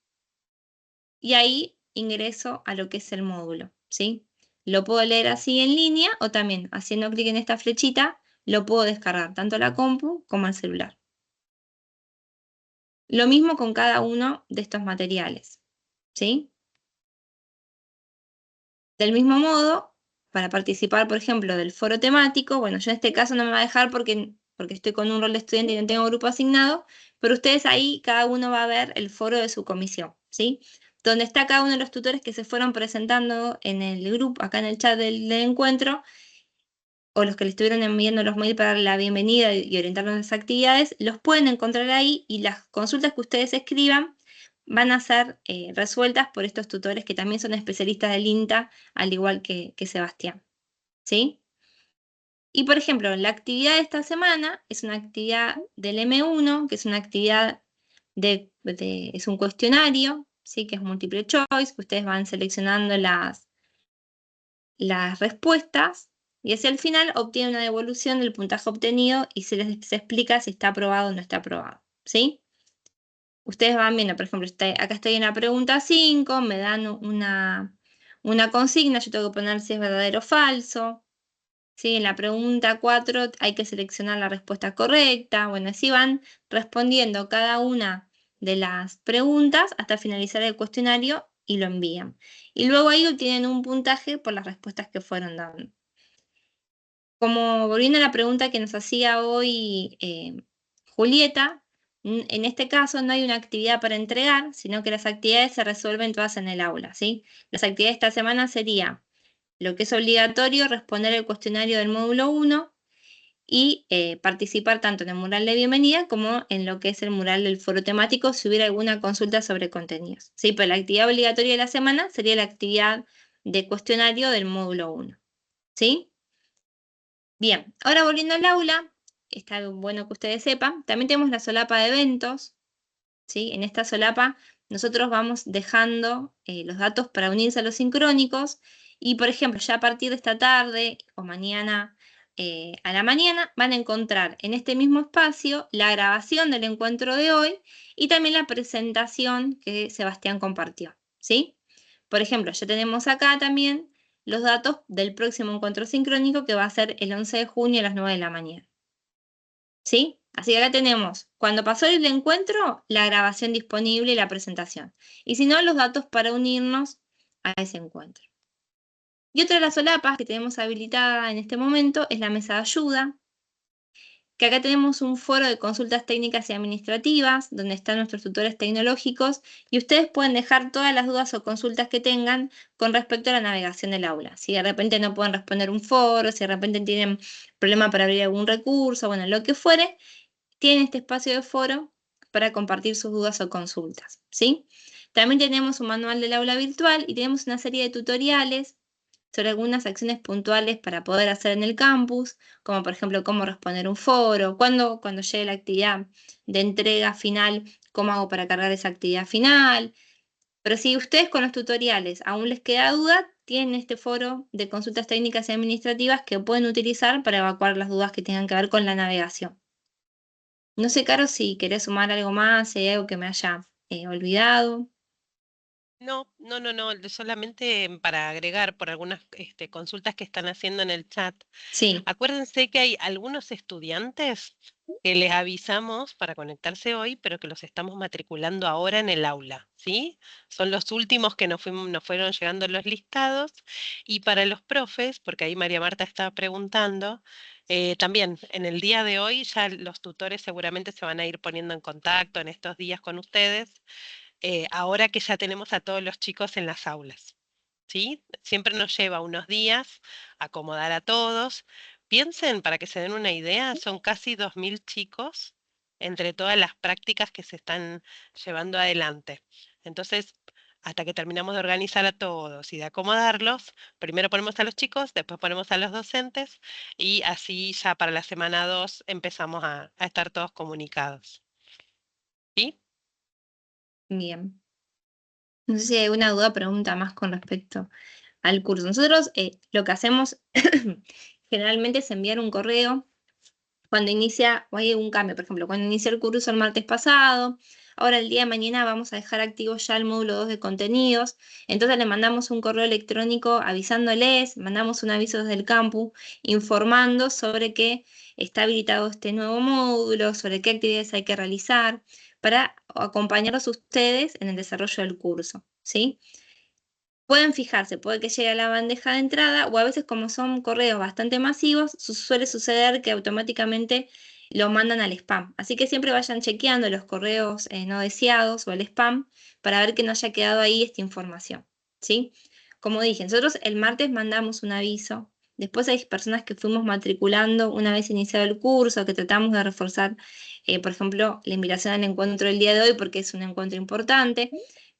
y ahí ingreso a lo que es el módulo, ¿sí? Lo puedo leer así en línea o también haciendo clic en esta flechita lo puedo descargar tanto a la compu como al celular. Lo mismo con cada uno de estos materiales, ¿sí? Del mismo modo, para participar, por ejemplo, del foro temático, bueno, yo en este caso no me va a dejar porque estoy con un rol de estudiante y no tengo grupo asignado, pero ustedes ahí, cada uno va a ver el foro de su comisión, ¿sí? Donde está cada uno de los tutores que se fueron presentando en el grupo, acá en el chat del encuentro, o los que le estuvieron enviando los mails para darle la bienvenida y orientarlos en las actividades, los pueden encontrar ahí y las consultas que ustedes escriban van a ser resueltas por estos tutores que también son especialistas del INTA, al igual que Sebastián, ¿sí? Y por ejemplo, la actividad de esta semana es una actividad del M1, que es una actividad es un cuestionario, ¿sí? Que es multiple choice, que ustedes van seleccionando las respuestas y hacia el final obtienen una devolución del puntaje obtenido y se les explica si está aprobado o no está aprobado, ¿sí? Ustedes van viendo, por ejemplo, acá estoy en la pregunta 5, me dan una consigna, yo tengo que poner si es verdadero o falso, ¿sí? En la pregunta 4 hay que seleccionar la respuesta correcta, bueno, así van respondiendo cada una de las preguntas hasta finalizar el cuestionario y lo envían. Y luego ahí obtienen un puntaje por las respuestas que fueron dando. Como volviendo a la pregunta que nos hacía hoy Julieta, en este caso no hay una actividad para entregar, sino que las actividades se resuelven todas en el aula, ¿sí? Las actividades de esta semana sería lo que es obligatorio, responder el cuestionario del módulo 1 y participar tanto en el mural de bienvenida como en lo que es el mural del foro temático si hubiera alguna consulta sobre contenidos, ¿sí? Pero la actividad obligatoria de la semana sería la actividad de cuestionario del módulo 1, ¿sí? Bien, ahora volviendo al aula, está bueno que ustedes sepan, también tenemos la solapa de eventos, ¿sí? En esta solapa nosotros vamos dejando los datos para unirse a los sincrónicos y, por ejemplo, ya a partir de esta tarde o mañana a la mañana van a encontrar en este mismo espacio la grabación del encuentro de hoy y también la presentación que Sebastián compartió, ¿sí? Por ejemplo, ya tenemos acá también los datos del próximo encuentro sincrónico que va a ser el 11 de junio a las 9 de la mañana. ¿Sí? Así que acá tenemos, cuando pasó el encuentro, la grabación disponible y la presentación. Y si no, los datos para unirnos a ese encuentro. Y otra de las solapas que tenemos habilitada en este momento es la mesa de ayuda, que acá tenemos un foro de consultas técnicas y administrativas, donde están nuestros tutores tecnológicos, y ustedes pueden dejar todas las dudas o consultas que tengan con respecto a la navegación del aula. Si de repente no pueden responder un foro, si de repente tienen problema para abrir algún recurso, bueno, lo que fuere, tienen este espacio de foro para compartir sus dudas o consultas, ¿sí? También tenemos un manual del aula virtual y tenemos una serie de tutoriales sobre algunas acciones puntuales para poder hacer en el campus, como por ejemplo cómo responder un foro, cuando llegue la actividad de entrega final, cómo hago para cargar esa actividad final. Pero si ustedes con los tutoriales aún les queda duda, tienen este foro de consultas técnicas y administrativas que pueden utilizar para evacuar las dudas que tengan que ver con la navegación. No sé, Caro, si querés sumar algo más, si hay algo que me haya olvidado. No, solamente para agregar por algunas consultas que están haciendo en el chat. Sí, Acuérdense que hay algunos estudiantes que les avisamos para conectarse hoy, pero que los estamos matriculando ahora en el aula, ¿sí? Son los últimos que nos fueron llegando los listados. Y para los profes, porque ahí María Marta estaba preguntando, también en el día de hoy ya los tutores seguramente se van a ir poniendo en contacto en estos días con ustedes, ahora que ya tenemos a todos los chicos en las aulas. ¿Sí? Siempre nos lleva unos días acomodar a todos. Piensen, para que se den una idea, son casi 2000 chicos entre todas las prácticas que se están llevando adelante. Entonces, hasta que terminamos de organizar a todos y de acomodarlos, primero ponemos a los chicos, después ponemos a los docentes y así ya para la semana 2 empezamos a estar todos comunicados. ¿Sí? bien. No sé si hay alguna duda o pregunta más con respecto al curso. Nosotros lo que hacemos generalmente es enviar un correo cuando inicia, o hay un cambio, por ejemplo, cuando inicia el curso el martes pasado, ahora el día de mañana vamos a dejar activo ya el módulo 2 de contenidos, entonces le mandamos un correo electrónico avisándoles, mandamos un aviso desde el campus informando sobre que está habilitado este nuevo módulo, sobre qué actividades hay que realizar, para acompañarlos ustedes en el desarrollo del curso, ¿sí? Pueden fijarse, puede que llegue a la bandeja de entrada o a veces como son correos bastante masivos, suele suceder que automáticamente lo mandan al spam. Así que siempre vayan chequeando los correos no deseados o el spam para ver que no haya quedado ahí esta información, ¿sí? Como dije, nosotros el martes mandamos un aviso. Después hay personas que fuimos matriculando una vez iniciado el curso, que tratamos de reforzar, por ejemplo, la invitación al encuentro del día de hoy porque es un encuentro importante.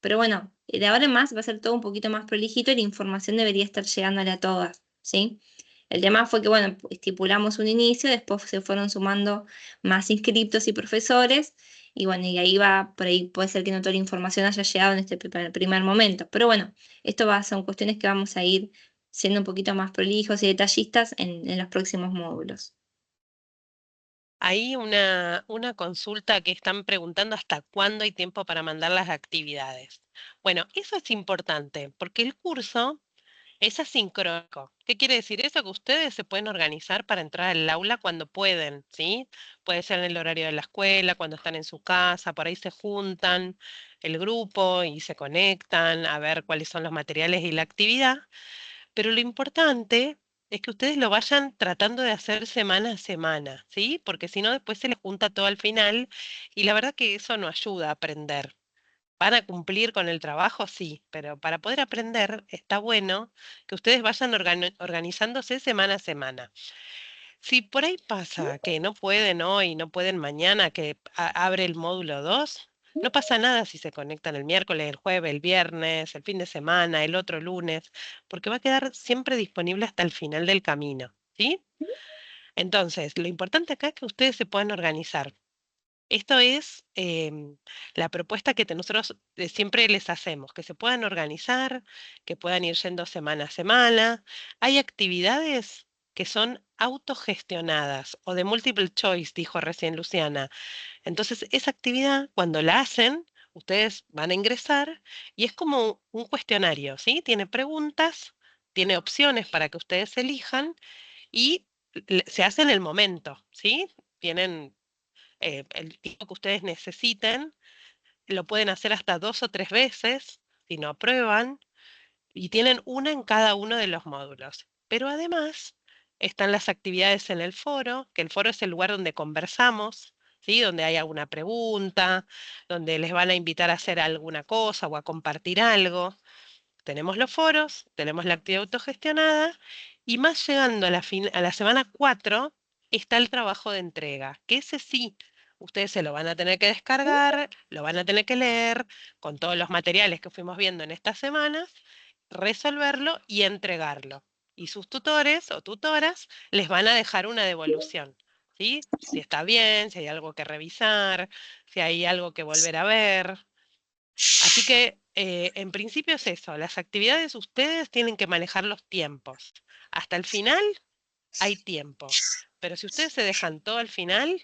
Pero bueno, de ahora en más va a ser todo un poquito más prolijito y la información debería estar llegándole a todas, ¿sí? El tema fue que, bueno, estipulamos un inicio, después se fueron sumando más inscriptos y profesores, y bueno, y ahí va, por ahí puede ser que no toda la información haya llegado en este primer momento. Pero bueno, son cuestiones que vamos a ir siendo un poquito más prolijos y detallistas en los próximos módulos. Hay una consulta que están preguntando hasta cuándo hay tiempo para mandar las actividades. Bueno, eso es importante porque el curso es asincrónico. ¿Qué quiere decir eso? Que ustedes se pueden organizar para entrar al aula cuando pueden, ¿sí? Puede ser en el horario de la escuela, cuando están en su casa, por ahí se juntan el grupo y se conectan a ver cuáles son los materiales y la actividad. Pero lo importante es que ustedes lo vayan tratando de hacer semana a semana, ¿sí? Porque si no, después se les junta todo al final y la verdad que eso no ayuda a aprender. ¿Van a cumplir con el trabajo? Sí, pero para poder aprender está bueno que ustedes vayan organizándose semana a semana. Si por ahí pasa que no pueden hoy, no pueden mañana, que abre el módulo 2, no pasa nada si se conectan el miércoles, el jueves, el viernes, el fin de semana, el otro lunes, porque va a quedar siempre disponible hasta el final del camino, ¿sí? Entonces, lo importante acá es que ustedes se puedan organizar. Esto es la propuesta que nosotros siempre les hacemos, que se puedan organizar, que puedan ir yendo semana a semana. Hay actividades que son autogestionadas o de multiple choice, dijo recién Luciana. Entonces, esa actividad, cuando la hacen, ustedes van a ingresar y es como un cuestionario, ¿sí? Tiene preguntas, tiene opciones para que ustedes elijan y se hace en el momento, ¿sí? Tienen el tiempo que ustedes necesiten, lo pueden hacer hasta 2 o 3 veces si no aprueban, y tienen una en cada uno de los módulos. Pero además están las actividades en el foro, que el foro es el lugar donde conversamos, ¿sí? Donde hay alguna pregunta, donde les van a invitar a hacer alguna cosa o a compartir algo. Tenemos los foros, tenemos la actividad autogestionada y más llegando a la semana 4 está el trabajo de entrega, que ese sí, ustedes se lo van a tener que descargar, lo van a tener que leer con todos los materiales que fuimos viendo en estas semanas resolverlo y entregarlo. Y sus tutores o tutoras les van a dejar una devolución, ¿sí? Si está bien, si hay algo que revisar, si hay algo que volver a ver. Así que en principio es eso, las actividades ustedes tienen que manejar los tiempos. Hasta el final hay tiempo, pero si ustedes se dejan todo al final,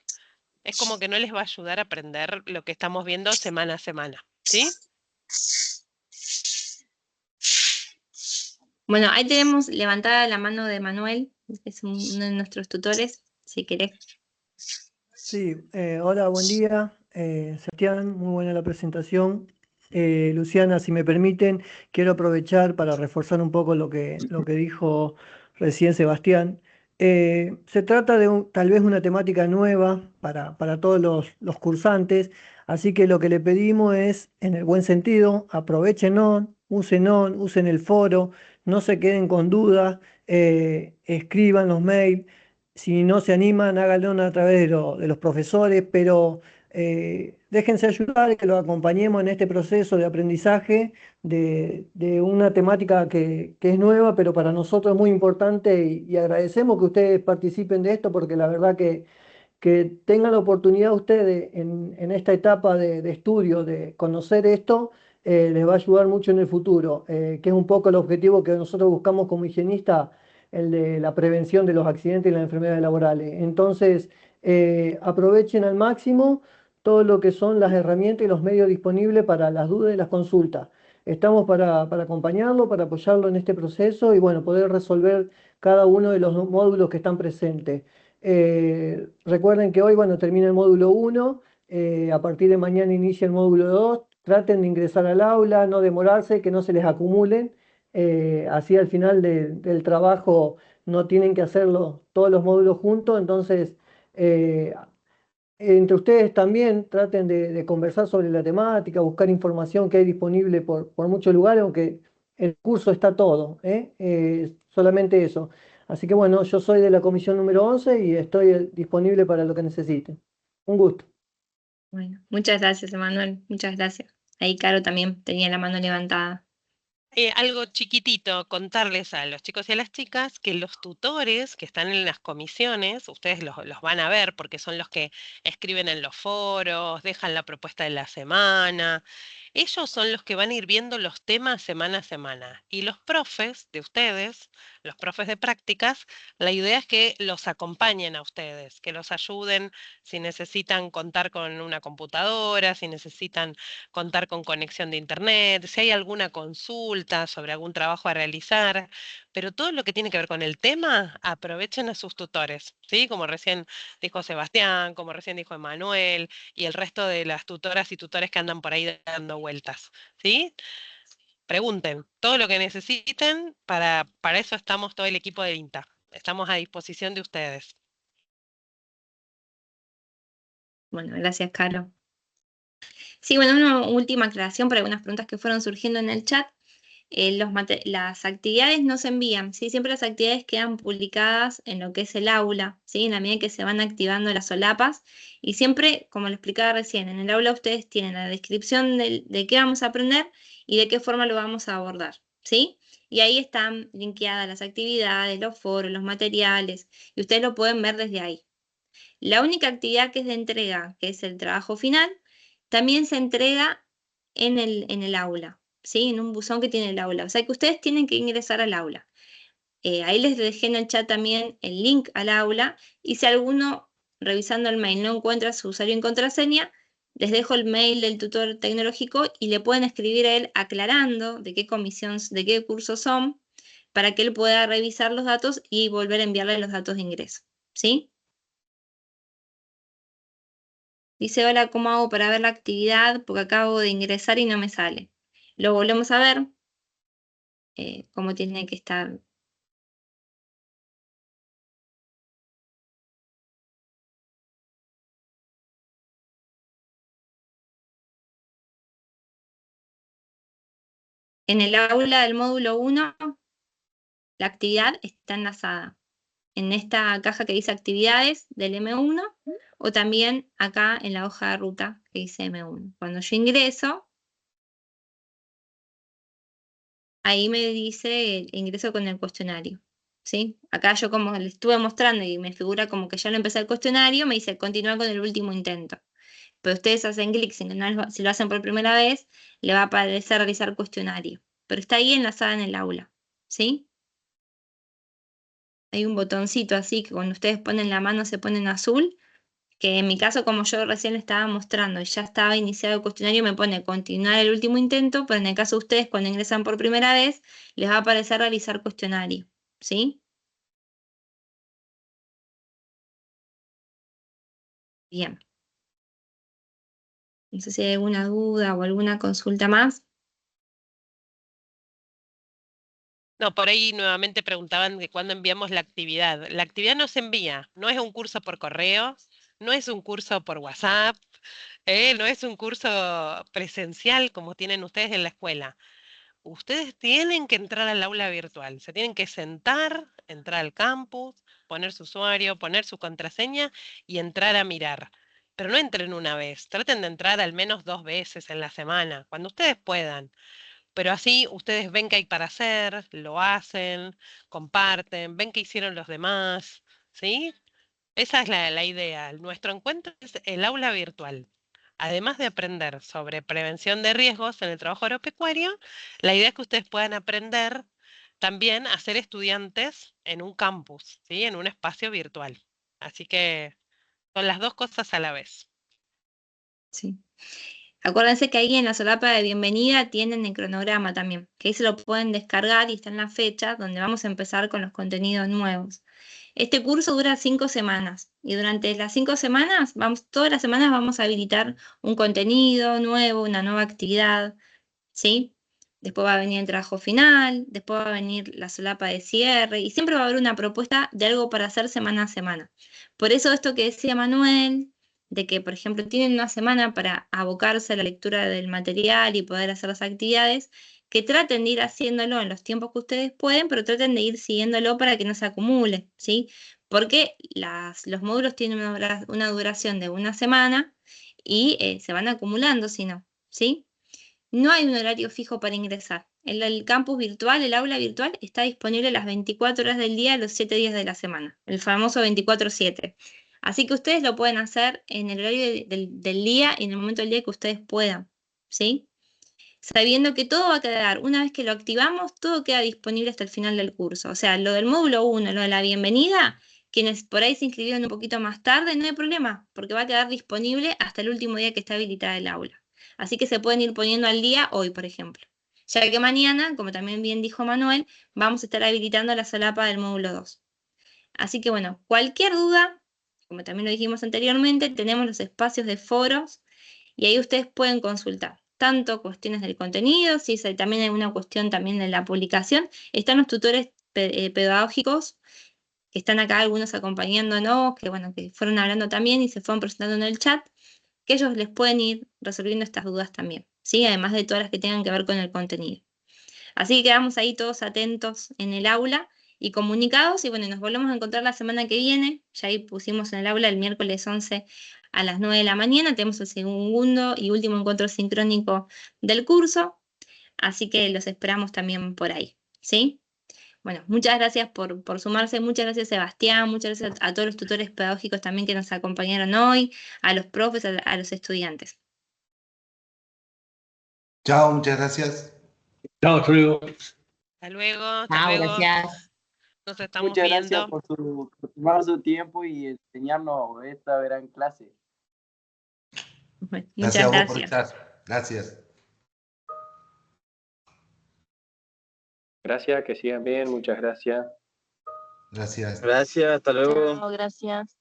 es como que no les va a ayudar a aprender lo que estamos viendo semana a semana, ¿sí? Bueno, ahí tenemos levantada la mano de Manuel, que es uno de nuestros tutores, si querés. Sí, hola, buen día. Sebastián, muy buena la presentación. Luciana, si me permiten, quiero aprovechar para reforzar un poco lo que dijo recién Sebastián. Se trata de tal vez una temática nueva para todos los cursantes, así que lo que le pedimos es, en el buen sentido, aprovechen usen el foro, no se queden con dudas, escriban los mails. Si no se animan, háganlo a través de los profesores, pero déjense ayudar, que los acompañemos en este proceso de aprendizaje de una temática que es nueva, pero para nosotros es muy importante y agradecemos que ustedes participen de esto porque la verdad que tengan la oportunidad ustedes en esta etapa de estudio, de conocer esto, les va a ayudar mucho en el futuro, que es un poco el objetivo que nosotros buscamos como higienistas, el de la prevención de los accidentes y las enfermedades laborales. Entonces, aprovechen al máximo todo lo que son las herramientas y los medios disponibles para las dudas y las consultas. Estamos para acompañarlo, para apoyarlo en este proceso y bueno, poder resolver cada uno de los módulos que están presentes. Recuerden que hoy, bueno, termina el módulo 1, a partir de mañana inicia el módulo 2, traten de ingresar al aula, no demorarse, que no se les acumulen, así al final del trabajo no tienen que hacerlo todos los módulos juntos, entonces entre ustedes también traten de conversar sobre la temática, buscar información que hay disponible por muchos lugares, aunque el curso está todo, solamente eso. Así que bueno, yo soy de la comisión número 11 y estoy disponible para lo que necesiten. Un gusto. Bueno, muchas gracias, Emanuel, muchas gracias. Ahí Caro también tenía la mano levantada. Algo chiquitito, contarles a los chicos y a las chicas que los tutores que están en las comisiones, ustedes los van a ver porque son los que escriben en los foros, dejan la propuesta de la semana. Ellos son los que van a ir viendo los temas semana a semana. Y los profes de ustedes, los profes de prácticas, la idea es que los acompañen a ustedes, que los ayuden si necesitan contar con una computadora, si necesitan contar con conexión de internet, si hay alguna consulta sobre algún trabajo a realizar, pero todo lo que tiene que ver con el tema, aprovechen a sus tutores, ¿sí? Como recién dijo Sebastián, como recién dijo Emanuel y el resto de las tutoras y tutores que andan por ahí dando vueltas, ¿sí? Pregunten todo lo que necesiten, para eso estamos todo el equipo de INTA. Estamos a disposición de ustedes. Bueno, gracias, Caro. Sí, bueno, una última aclaración para algunas preguntas que fueron surgiendo en el chat. Las actividades no se envían, ¿sí? Siempre las actividades quedan publicadas en lo que es el aula, ¿sí? En la medida que se van activando las solapas. Y siempre, como lo explicaba recién, en el aula ustedes tienen la descripción de qué vamos a aprender y de qué forma lo vamos a abordar, ¿sí? Y ahí están linkeadas las actividades, los foros, los materiales, y ustedes lo pueden ver desde ahí. La única actividad que es de entrega, que es el trabajo final, también se entrega en el aula, ¿sí? En un buzón que tiene el aula. O sea que ustedes tienen que ingresar al aula. Ahí les dejé en el chat también el link al aula y si alguno revisando el mail no encuentra su usuario y contraseña, les dejo el mail del tutor tecnológico y le pueden escribir a él aclarando de qué comisión, de qué cursos son, para que él pueda revisar los datos y volver a enviarle los datos de ingreso, ¿sí? Dice, hola, ¿cómo hago para ver la actividad? Porque acabo de ingresar y no me sale. Lo volvemos a ver. Cómo tiene que estar. En el aula del módulo 1, la actividad está enlazada en esta caja que dice actividades del M1 o también acá en la hoja de ruta que dice M1. Cuando yo ingreso, ahí me dice el ingreso con el cuestionario, ¿sí? Acá yo como le estuve mostrando y me figura como que ya lo empecé el cuestionario, me dice continuar con el último intento. Pero ustedes hacen clic, si lo hacen por primera vez, le va a aparecer realizar cuestionario. Pero está ahí enlazada en el aula, ¿sí? Hay un botoncito así que cuando ustedes ponen la mano se pone en azul, que en mi caso, como yo recién le estaba mostrando y ya estaba iniciado el cuestionario, me pone continuar el último intento, pero en el caso de ustedes, cuando ingresan por primera vez, les va a aparecer realizar cuestionario, ¿sí? Bien. No sé si hay alguna duda o alguna consulta más. No, por ahí nuevamente preguntaban de cuándo enviamos la actividad. La actividad no se envía, no es un curso por correo, no es un curso por WhatsApp, no es un curso presencial como tienen ustedes en la escuela. Ustedes tienen que entrar al aula virtual, se tienen que sentar, entrar al campus, poner su usuario, poner su contraseña y entrar a mirar. Pero no entren una vez, traten de entrar al menos 2 veces en la semana, cuando ustedes puedan. Pero así ustedes ven qué hay para hacer, lo hacen, comparten, ven qué hicieron los demás, ¿sí? Esa es la idea. Nuestro encuentro es el aula virtual. Además de aprender sobre prevención de riesgos en el trabajo agropecuario, la idea es que ustedes puedan aprender también a ser estudiantes en un campus, ¿sí? En un espacio virtual. Así que son las dos cosas a la vez. Sí. Acuérdense que ahí en la solapa de bienvenida tienen el cronograma también, que ahí se lo pueden descargar y está en la fecha donde vamos a empezar con los contenidos nuevos. Este curso dura 5 semanas y durante las 5 semanas, todas las semanas vamos a habilitar un contenido nuevo, una nueva actividad, ¿sí? Después va a venir el trabajo final, después va a venir la solapa de cierre y siempre va a haber una propuesta de algo para hacer semana a semana. Por eso esto que decía Manuel, de que, por ejemplo, tienen una semana para abocarse a la lectura del material y poder hacer las actividades, que traten de ir haciéndolo en los tiempos que ustedes pueden, pero traten de ir siguiéndolo para que no se acumule, ¿sí? Porque los módulos tienen una duración de una semana y se van acumulando, si no, ¿sí? No hay un horario fijo para ingresar. El campus virtual, el aula virtual, está disponible las 24 horas del día, los 7 días de la semana, el famoso 24/7. Así que ustedes lo pueden hacer en el horario del día y en el momento del día que ustedes puedan, ¿sí? Sabiendo que todo va a quedar, una vez que lo activamos, todo queda disponible hasta el final del curso. O sea, lo del módulo 1, lo de la bienvenida, quienes por ahí se inscribieron un poquito más tarde, no hay problema, porque va a quedar disponible hasta el último día que está habilitada el aula. Así que se pueden ir poniendo al día hoy, por ejemplo. Ya que mañana, como también bien dijo Manuel, vamos a estar habilitando la solapa del módulo 2. Así que bueno, cualquier duda, como también lo dijimos anteriormente, tenemos los espacios de foros y ahí ustedes pueden consultar tanto cuestiones del contenido, si también hay una cuestión también de la publicación. Están los tutores pedagógicos que están acá, algunos acompañándonos, que bueno, que fueron hablando también y se fueron presentando en el chat, que ellos les pueden ir resolviendo estas dudas también, ¿sí? Además de todas las que tengan que ver con el contenido. Así que quedamos ahí todos atentos en el aula y comunicados y bueno, nos volvemos a encontrar la semana que viene. Ya ahí pusimos en el aula el miércoles 11 a las 9 de la mañana. Tenemos el segundo y último encuentro sincrónico del curso. Así que los esperamos también por ahí, ¿sí? Bueno, muchas gracias por sumarse, muchas gracias Sebastián, muchas gracias a todos los tutores pedagógicos también que nos acompañaron hoy, a los profes, a los estudiantes. Chao, muchas gracias. Chao, hasta luego. Hasta luego, hasta luego. Gracias. Nos estamos Muchas viendo. gracias por tomar su tiempo y enseñarnos esta gran clase. Bueno, Gracias muchas a vos por gracias. estar. Gracias. Gracias, que sigan bien, muchas gracias. Gracias. Gracias, hasta luego. Chao, gracias.